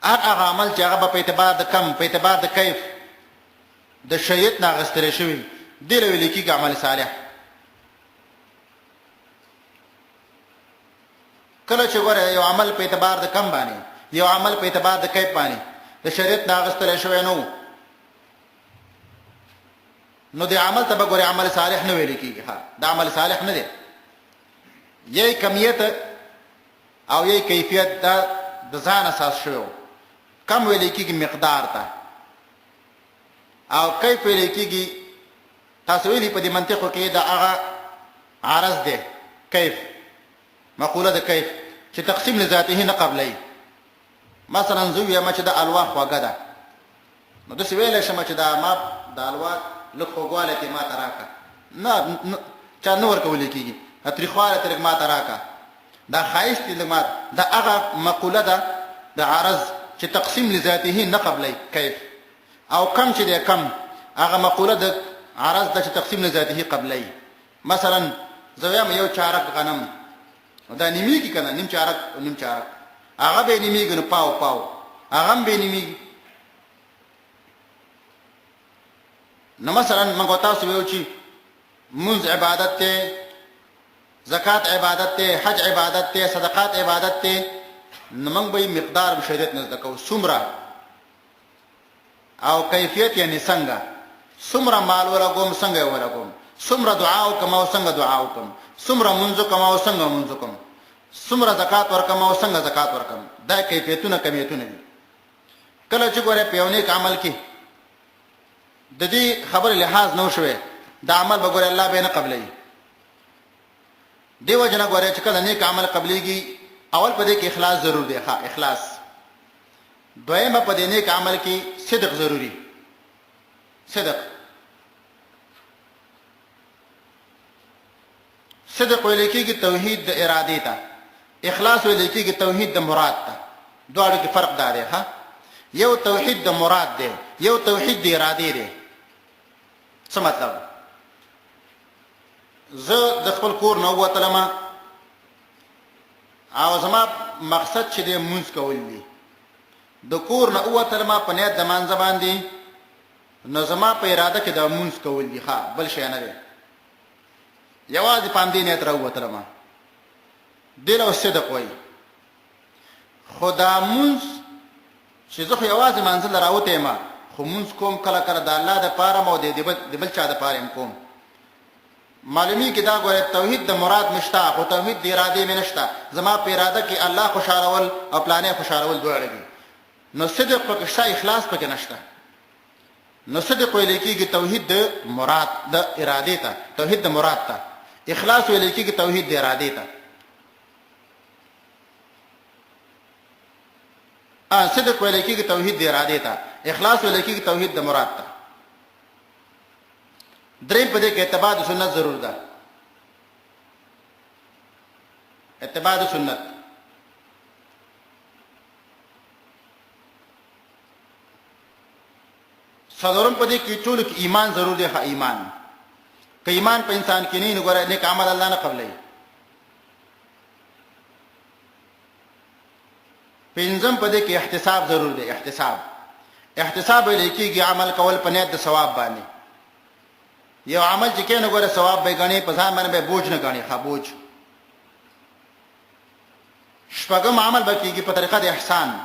هغه عمل چې هغه په اعتبار د کم په اعتبار د کیف د شریعت نه غستل شوی دی ویل کېږي عمل صالح. کله چې ګوره یو عمل په اعتبار د کم باندې یو عمل په اعتبار د کیف باندې د شریعت نه غستل شوی نو د عمل ته ګوره عمل صالح نه ویل کېږي. ها دا عمل صالح نه دی. یې کمیت او یې کیفیت دا د ځان اساس شوی کم ویل کېږي مقدار ته او کیف ویل کېږي تاسو ویلي په دې منطقو کې دا هغه عرض دی کیف مقوله د کیف چې تقسیم لذاته نه قبلای. مثلا زویه ما چې د الواح خوګه ده نو د ویل شم چې دا ما د الواح لږ خوګواله کې ما تراکا نه چا نور کولې کېږي اتریخواله ترک ما تراکا دا خایست دې ما دا هغه مقوله ده د عرض چې تقسیم لذاته نه قبلای کیف او کم چې ده کم هغه مقوله د عرض د تقسیم لذاته قبلای. مثلا زویم یو چارک غنم دا نیمی کی کنه نیم چارک هغه به نیمی غن پاو هغه به نیمی. نو مثلا موږ تاسو ویو چې منځ عبادت ته زکات عبادت ته حج عبادت ته صدقات عبادت ته نو موږ به مقدار به شریعت نه زکو سمره او کیفیت یعنی څنګه سمره مال ورغوم څنګه ورغوم سمره دعا او کما څنګه دعا وکم سمره منځ کما څنګه منځ کوم سمره زکات ورکم او څنګه زکات ورکم دا کیفیتونه کمیتونه دي. کله چې ګوره په نیک عمل کې د دې خبر لحاظ نو شوي دا عمل به ګوره الله به نه قبلای. دیو جنا ګوره چې کله نیک عمل قبليږي اول په دې کې اخلاص ضرور دی. ها اخلاص. دویم په دې نیک عمل کې صدق ضروری. صدق ویل کېږي توحید د اراده ته. اخلاص ویل کېږي توحید د مراد ته. دواړو کې فرق دی. ها یو توحید د مراد دی یو توحید د اراده دی. څه مطلب؟ زه د خپل کور نه وتلم او زما مقصد چې د مونږ کول دي د کور نه وتلم په نیت د مانځ باندې نو زما په اراده کې د مونږ کول دي. ها بل شي نه دی یوازې پام دې نیت راوتلم دل او صدق وای خدا مونږ چې زه خو یوازې منزل راوته ما خو مونږ کوم کله کله د الله د پاره مو د بل چا د پاره کوم معلومی کې دا ګوره توحید د مراد مشتا او توحید د اراده مې نشتا. زما په اراده کې الله خوشالول او پلانې خوشالول دوه دي. نو صدق پکې شته اخلاص پکې نشته. نو صدق ویل کېږي توحید د مراد د اراده ته توحید د مراد ته. اخلاص ویل کېږي توحید د اراده ته. صدق ویل کېږي توحید د اراده ته. اخلاص ویل کېږي توحید د مراد ته. دریم په دې کې اتباع د سنت ضرور ده. اتباع د سنت څلورم په دې کې ټول کې ایمان ضرور دی. ها ایمان که ایمان په انسان کې نه ګوره نیک عمل الله نه قبلای. پنځم په دې کې احتساب ضرور دی. احتساب لیکيږي عمل کول په نیت د ثواب باندې. یو عمل چې کینې ګوره ثواب به غني په ځان باندې به بوج نه غني ښه بوج. شپږم عمل به کیږي په طریقه د احسان.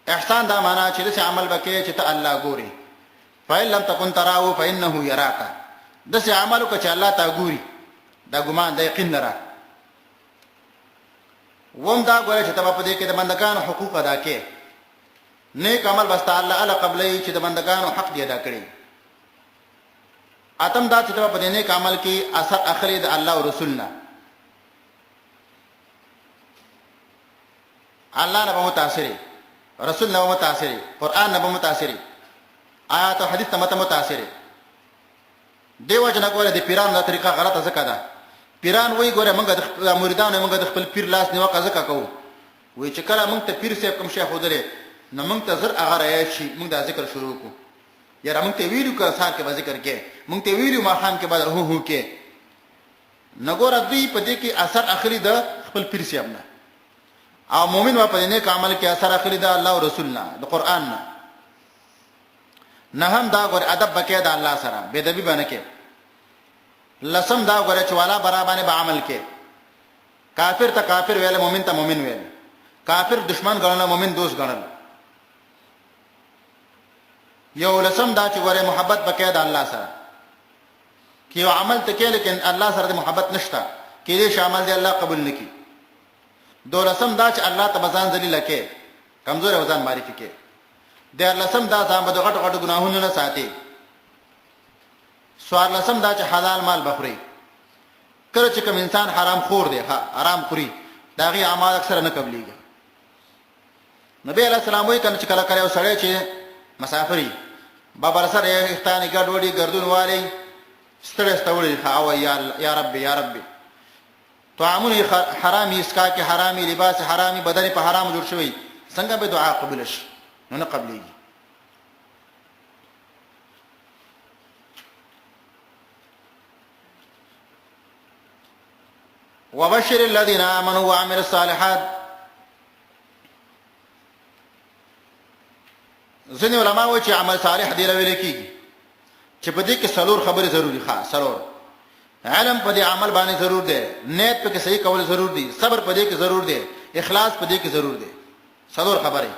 احسان دا معنا چې دغه عمل به کې چې ته الله ګوري. فإن لم تكن تراه فإنه يراك. دغه عمل کو چې الله تا ګوري دا ګمان د یقین لره. ووم دا ګوره چې ته په دې کې د بندگانو حقوق ادا کې. نیک عمل بس الله الا قبلې چې د بندگانو حق دی ادا کړی. اتم دا چې ته په دې نیک عمل کې اثر اخلي د الله او رسولنا. الله نه به متاثر، رسول نه به متاثر، قران نه به متاثر، آیات او حدیث ته متاثر. دیو جن کوله د پیرانو د طریقه غلطه زکه ده. پیران وای ګوره موږ د مریدانو موږ د خپل پیر لاس نیوکه زکه کوو. وای چې کله موږ ته پیر صاحب کوم شیخ ودلې نو موږ ته زر هغه راځي شي موږ دا ذکر شروع کو. یاره موږ ته ویلو که سار کې به ذکر کې، موږ ته ویلو ما خام کې به هو کې. نګور دوی په دې کې اثر اخلي د خپل پیر صاحب نه. او مؤمن و په نیک عمل کې اثر اخلي د الله او رسول نه، د قران نه. نه هم دا ګور ادب بکې د الله سره بے ادبی باندې کې. لسم دا ګور چې والا برابر به عمل کې. کافر ته کافر ویل، مؤمن ته مؤمن ویل. کافر دشمن ګڼل، مؤمن دوست ګڼل. یو لسم دا چې ګور محبت بکې د الله سره. کې یو عمل ته کې لیکن الله سره د محبت نشته، کې دې شامل دی الله قبول نکي. دولسم دا چې الله ته بزان ذلیل کې، کمزور وزن معرفي کې. د لسم دا ځان بده غټ غټ ګناهونو نه ساتي. سوال لسم دا چې حلال مال بخوري. کله چې کوم انسان حرام خور دی، حرام خوري، دا غي اعمال اکثر نه قبليږي. نبی علیہ السلام وایي کنه چې کله کله وسړی چې مسافري بابا سره اختانی ګډ وډي ګردون والی ستړي ستوري او یا رب یا رب طعامونه حرامي، اسکا کې حرامي، لباس حرامي، بدن په حرام جوړ شوی، څنګه به دعا قبول شي؟ نه قبليږي. وبشر الذين آمنوا وعملوا الصالحات. ځینې علما وایي چې عمل صالح دی ویل کېږي چې په دې کې څلور خبرې ضروري ښه څلور. علم په دې عمل باندې ضرور دی، نیت په کې صحیح کول ضرور دی، صبر په دې کې ضرور دی، اخلاص په دې کې ضرور دی. څلور خبرې.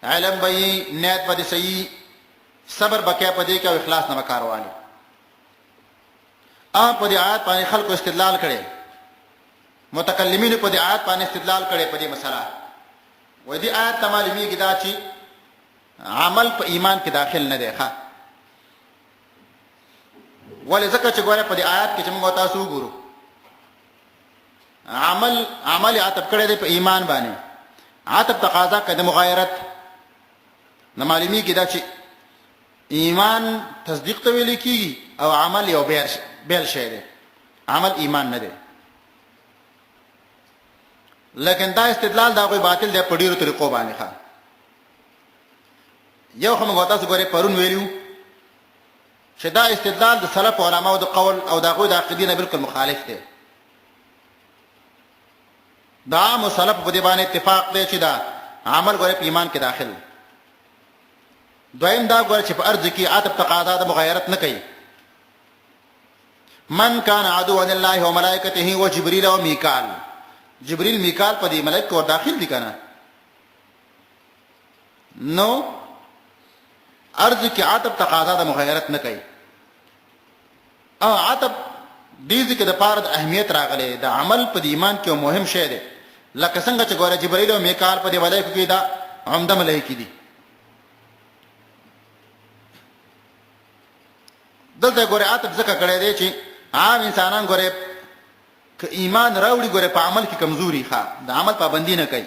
علم به نیت په دې صحیح، صبر بکیا په دې کې او اخلاص نه وکاروالي. په دې آیات باندې خلکو استدلال کړي، متکلمین په دې آیات باندې استدلال کړي په دې مسله. وې دې آیات تمالمی کې دا چې عمل په ایمان کې داخل نه دی ښه. ولې ځکه چې ګوره په دې آیات کې چې موږ تاسو وګورو عمل عتب کړی دی په ایمان باندې. عتب تقاضا کوي د مغایرت. نه معلومی کې دا چې ایمان تصدیق ته ویل کېږي او عمل یو بیل شی دی. عمل ایمان نه دی. لیکن دا استدلال دا کوئی باطل دی په ډیرو طریقو باندې ښه. یو خو موږ تاسو ګوره پرون ویلو چې دا استدلال د سلف علماء د قول او د غوی د عقیدې نه بالکل مخالف دی. دا مصالف په دې باندې اتفاق دی چې دا عمل ګوره په ایمان کې داخل. دویم دا ګوره چې په ارض کې عتب تقاضا د مغایرت نه کوي. من کان عدوا لله وملائکته وجبريل وميكال. جبريل میکال په دې ملائکه ور داخل دي کنه. نو ارض کې عتب تقاضا د مغایرت نه کوي. او عتب دې ځکه د پاره د اهمیت راغلي د عمل په ایمان کې مهم شی دی. لکه څنګه چې ګوره جبرائیل او میکال په دې ملائکه کې دا عمده ملائکه دي. دلته ګوره عتب ځکه کړی دی چې عام انسانان ګوره ک ایمان راوړي ګوره په عمل کې کمزوري ښه د عمل پابندي نه کوي.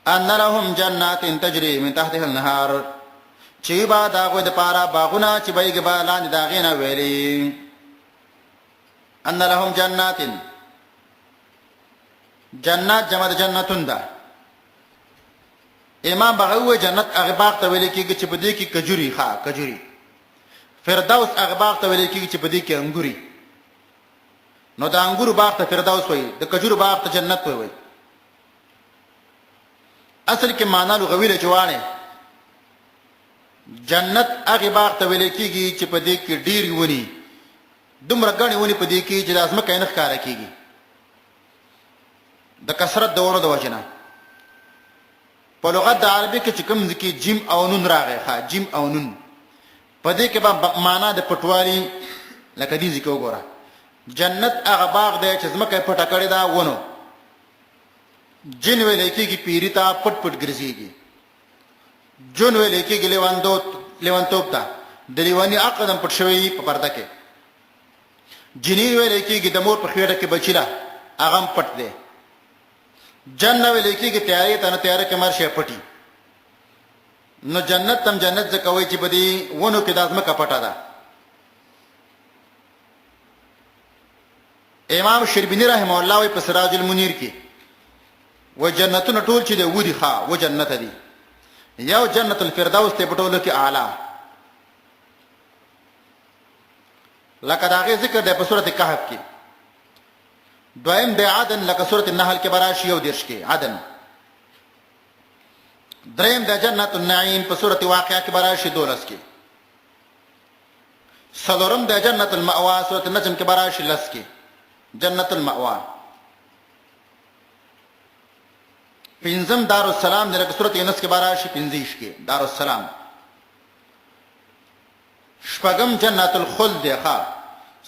ان لهم جنات تجري من تحتها النهار. چې با داغه د پاره باغونه چې بېګ بالان داغه نه ویلي. ان لهم جنات، جنات جمع جنتون ده. امام بغوی جنت هغه باغ ته ویل کېږي چې په دې کې کجوري ښه کجوري. فردوس هغه باغ ته ویل کېږي چې په دې کې انګوري. نو د انګورو باغ ته فردوس وایي، د کجورو باغ ته جنت وایي. اصل کې معنا لغوي له جوانه جنت هغه باغ ته ویل کېږي چې په دې کې ډېر ونی دومره غني ونی په دې کې چې د اسمه کینه ښکارا کېږي د کثرت د ورو د وجنه په لغت د عربي کې چې کوم ځکه جیم او نون راغی ښا جیم او نون په دې کې به معنا د پټوالي لکه دې ځکه وګوره جنت هغه باغ دی چې زمکه پټه کړې دا ونه جن ویل کېږي پیری ته پټ پټ ګرځيږي جون ویل کېږي لیوانتوب ته د لیوانی عقدم پټ شوی په پرده کې جنین ویل کېږي د مور په خېټه کې بچیلا هغه پټ دی جنت ویل کېږي تیارې ته نه تیارې کې مرشه پټي نو جنت تم جنت ځکه وایي چې بدی ونو کې د ازمکه پټه ده امام شربینی رحم الله وی په سراج المنیر کې و جنتونه ټول چې د ودی ښا و جنت دي یو جنت الفردوس ته پټول کې اعلی لکه داغه ذکر د په سورته کهف کې دویم د عدن لکه سورته النحل کې براشي او دیرش کې عدن دریم د جنت النعیم په سورته واقعه کې براشي دولس کې صدرم د جنت المأوا سورته النجم کې براشي لس کې جنت المأوا پنځم دارالسلام د سورته یونس کې براشي پنځیش کې دارالسلام شپږم جنت الخلد ښا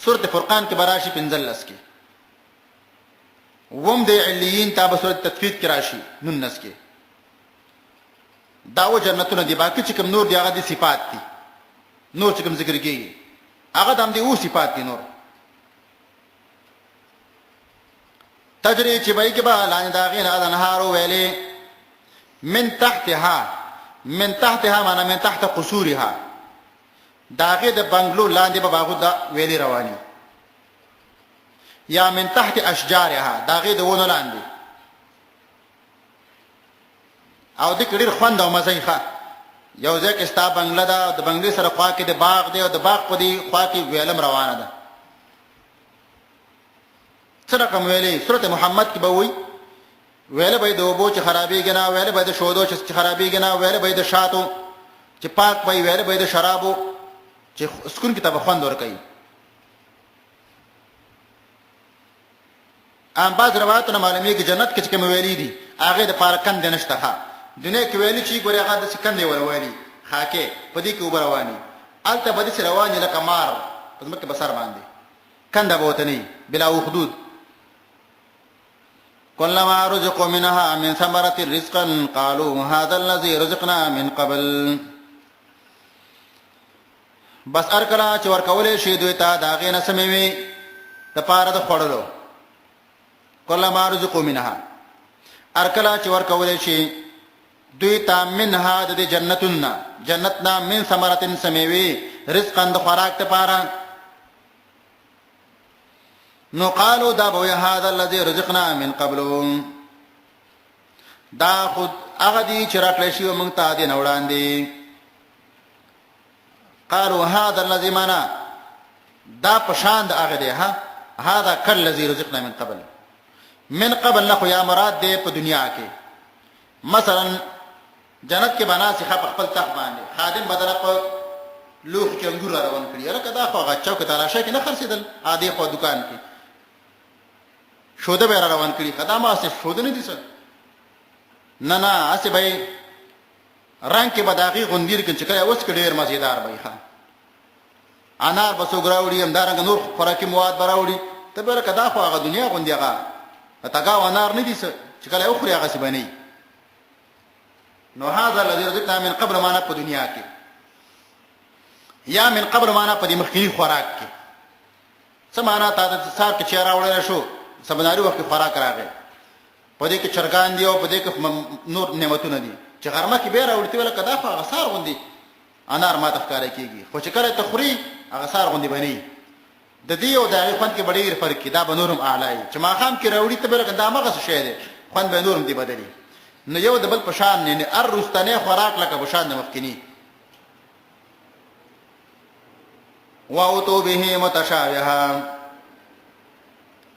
سورته فرقان کې براشي پنځلس کې وم د علیین تابع سورته تطفیف کې راشي نونس کې داو جنتونه دی باقي چې کوم نور دی هغه دي صفات دي نور چې کوم ذکر کیږي هغه د هم دي او صفات دي نور تجری چې بای کې با لاندې داغین انهار ویلې من تحتها معنا من تحت قصورها داغه د بنگلو لاندې به باغو دا ویلې رواني یا من تحت اشجارها داغه د ونو لاندې او د کډیر خوند او مزه ښه یو ځکه ستا بنگله دا د بنگلې سره خوا کې د باغ دی او د باغ په دی خوا کې ویلم روانه ده سره کوم ویلې سورته محمد کې به وي ویل به د وبو چې خرابېږي نه ویل به د شودو چې خرابېږي نه ویل به د شاتو چې پاک وي ویل به د شرابو چې سکون کې ته خوند ور کوي ام باز روایتونه معلومه کې جنت کې کوم ویلې دي هغه د پارکن د نشته ها دنیا کې ویلې چې ګوري هغه د سکندې ور ویلي خاکه پدې کې وبر رواني الته بدې سره رواني لکه مار په مکه بسر باندې کنده بوتنی بلا حدود كلما رزقوا منها من ثمرة رزقا قالوا هذا الذي رزقنا من قبل بس ارکلا چې ورکولې شي دوی ته داغې نه سموي د پاره د خړلو كلما رزقوا منها ارکلا چې ورکولې شي دوی ته منها د جنتنا من ثمرة سموي رزقا د خوراک ته پاره نو قالوا دا بو هذا الذي رزقنا من قبل دا خود هغه دي چې راکړل شي موږ ته دي نوړاندې قالوا هذا الذي منا دا پشان د هغه دي ها هذا كل الذي رزقنا من قبل نخو یا مراد دې په دنیا کې مثلا جنت کې بنا سي خپل تخ باندې خادم بدل په لوخ کې انګور روان کړی راکه دا خو هغه چوک تراشه کې نه خرڅیدل عادي په دکان کې شوده به روان کړي خدامه اسه شوده نه دي څه نه اسه به رنگ کې بداغي غندیر کې چې کله اوس کې ډیر مزیدار وي ښا انار بسوګراوړي هم دارنګ نور خوراکي مواد براوړي ته به کدا خو هغه دنیا غوندي هغه تاګه انار نه دي څه چې کله اخري هغه څه بني نو هاذا الذي رزقنا من قبل معنا په دنیا کې یا من قبل معنا په دې مخکینی خوراک کې څه معنا تاسو سار کې چیرې راوړل شو سبناري وخت خوراک راغی په دې کې چرګان دی او په دې کې نور نعمتونه دي چې غرمه کې به راوړتي ولا کدا خو غسار غوندي انار ما تفکر کیږي خو چې کله تخري غسار غوندي بني د دې او د خوند کې ډېر فرق کې دا بنورم اعلی چې ما خام کې راوړي ته به دا مغه څه شی دی خوند به نورم دی بدلی نو یو د بل پشان نه ارستنه خوراک لکه پشان مخکینی واوتو به متشابها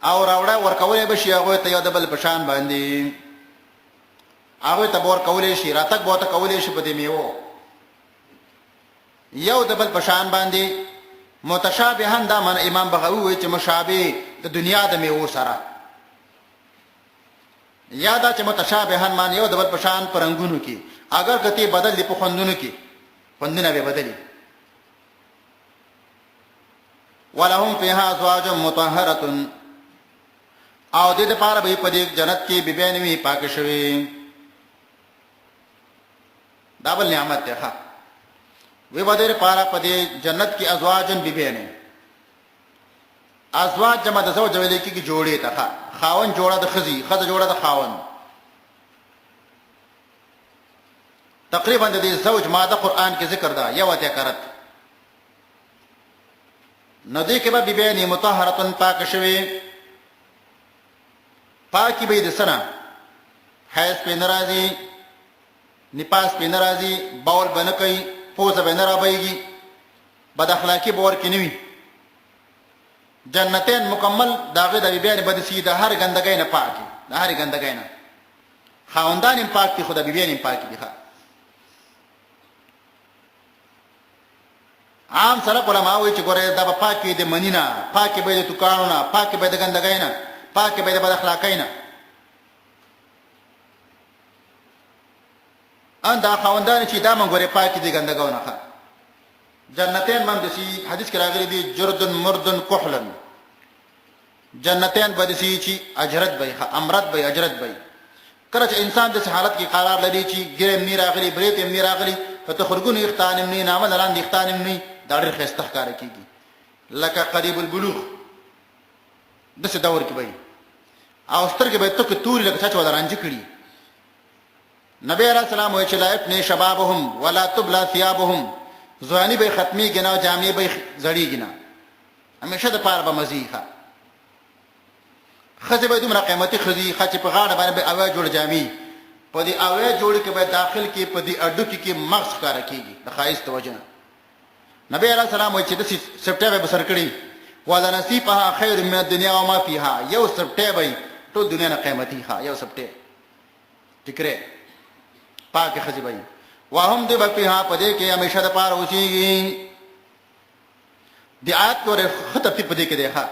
او راوړه ورکولې بشي هغه ته یو د بل پشان باندې هغه ته بور کولې شي راتګ به ته کولې شي په دې میوه یو د بل پشان باندې متشابهان دا من امام بغوی وایي چې مشابه د دنیا د میوه سره یا دا چې متشابهان مان یو د بل پشان پرنګونو کې اگر کته بدل دی په خوندونو کې خوندونه به بدلی ولهم فيها ازواج مطهره او دې لپاره به په دې جنت کې بیبینوي پاک شوي دا بل نعمت ده وی به دې لپاره په دې جنت کې ازواجن بیبینه ازواج جمع د زوج ویل کېږي جوړې ته خاون جوړه د خزي خزه جوړه د خاون تقریبا د دې زوج ماده قران کې ذکر ده یو ته کرت ندی کې به بیبینه مطهره پاک شوي پاکی به د سنه حیض په ناراضي نپاس په ناراضي باول بنه کوي پوزه به نه رابېږي بد اخلاقی باور کې نیوي جنتین مکمل داغه د بیان بد سي د هر ګندګۍ نه پاکي د هر ګندګۍ نه خاوندان پاک دي خدای بیان پاک دي عام سره علماء وایي چې ګوره دا پاکي د منینا پاکي به د توکانونه پاکي به د ګندګۍ نه پاکي به د بد اخلاقۍ نه ان دا خاوندان چې دا مونږ ګوره پاکي دي ګندګونه جنتین من دسی حدیث کې راغلي دي جردن مردن کحلن جنتین بدسی چې اجرت به امرت به اجرت به کله چې انسان د حالت کې قرار لري چې ګرم نیر راغلي بریت نیر راغلي ته خرګون یختانم نه نامه لاندې یختانم نه دا ډېر خسته ښکار کیږي لکه قریب البلوغ د څه دور کې به او سترګې به ته توري لکه چې ودرانځ کړي نبی علیہ السلام وایي چې لا ابن شبابهم ولا تبلا ثيابهم ځواني به ختمي گنا جامې به زړی گنا همیشه د پاره به مزيخه خزه به دومره قیمتي خزي خچ په غاړه باندې به اواز جوړ جامې په دې اواز جوړ کې به داخل کې په دې اډو کې مغز کار کوي د خایس توجه نبی علیہ السلام وایي چې د سپټه به سر کړی ولا نصیبها خیر من الدنيا وما فيها یو سپټه به ټول دنیا نه قیمتي ښه یو سپټه ټیکره پاک خزي به وهم دې بقیها پدې کې همیشه د پاره اوسېږي د آیات ګوره خطب پدې کې ده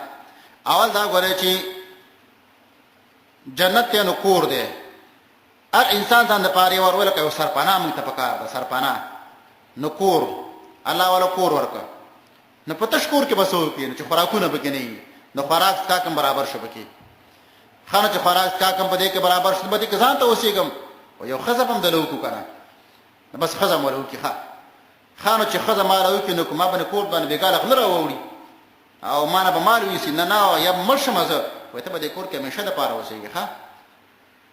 اول دا ګوره چې جنت ته نو کور ده هر انسان ځان د پاره ورول کوي سرپانا مونږ ته پکار ده سرپانا نو کور الله ولا کور ورکا نو پتش کور کې بسو کې چې خوراکونه بګ نه نو خوراک کا کم برابر شو بکی خانه چې خوراک کا کم پدې کې برابر شو بده ځان ته اوسېګم او یو خزبم دلو کو کنه بس خزم ولو کی خانو چې خزم مارو کې نو کومه باندې کوټ باندې بیګاله خلره ووري او معنا به مال ویسي نه یا مرشم زه وته به د کور کې مشه د پاره وسیږي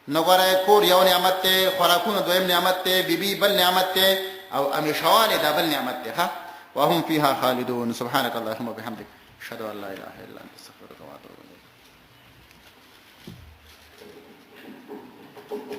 نو غره کور یو نعمت ته خوراکونه دویم نعمت ته بیبي بل نعمت ته او امیشواله د بل نعمت ته وهم فيها خالدون سبحانك اللهم وبحمدك اشهد ان لا اله الا انت استغفرك واتوب اليك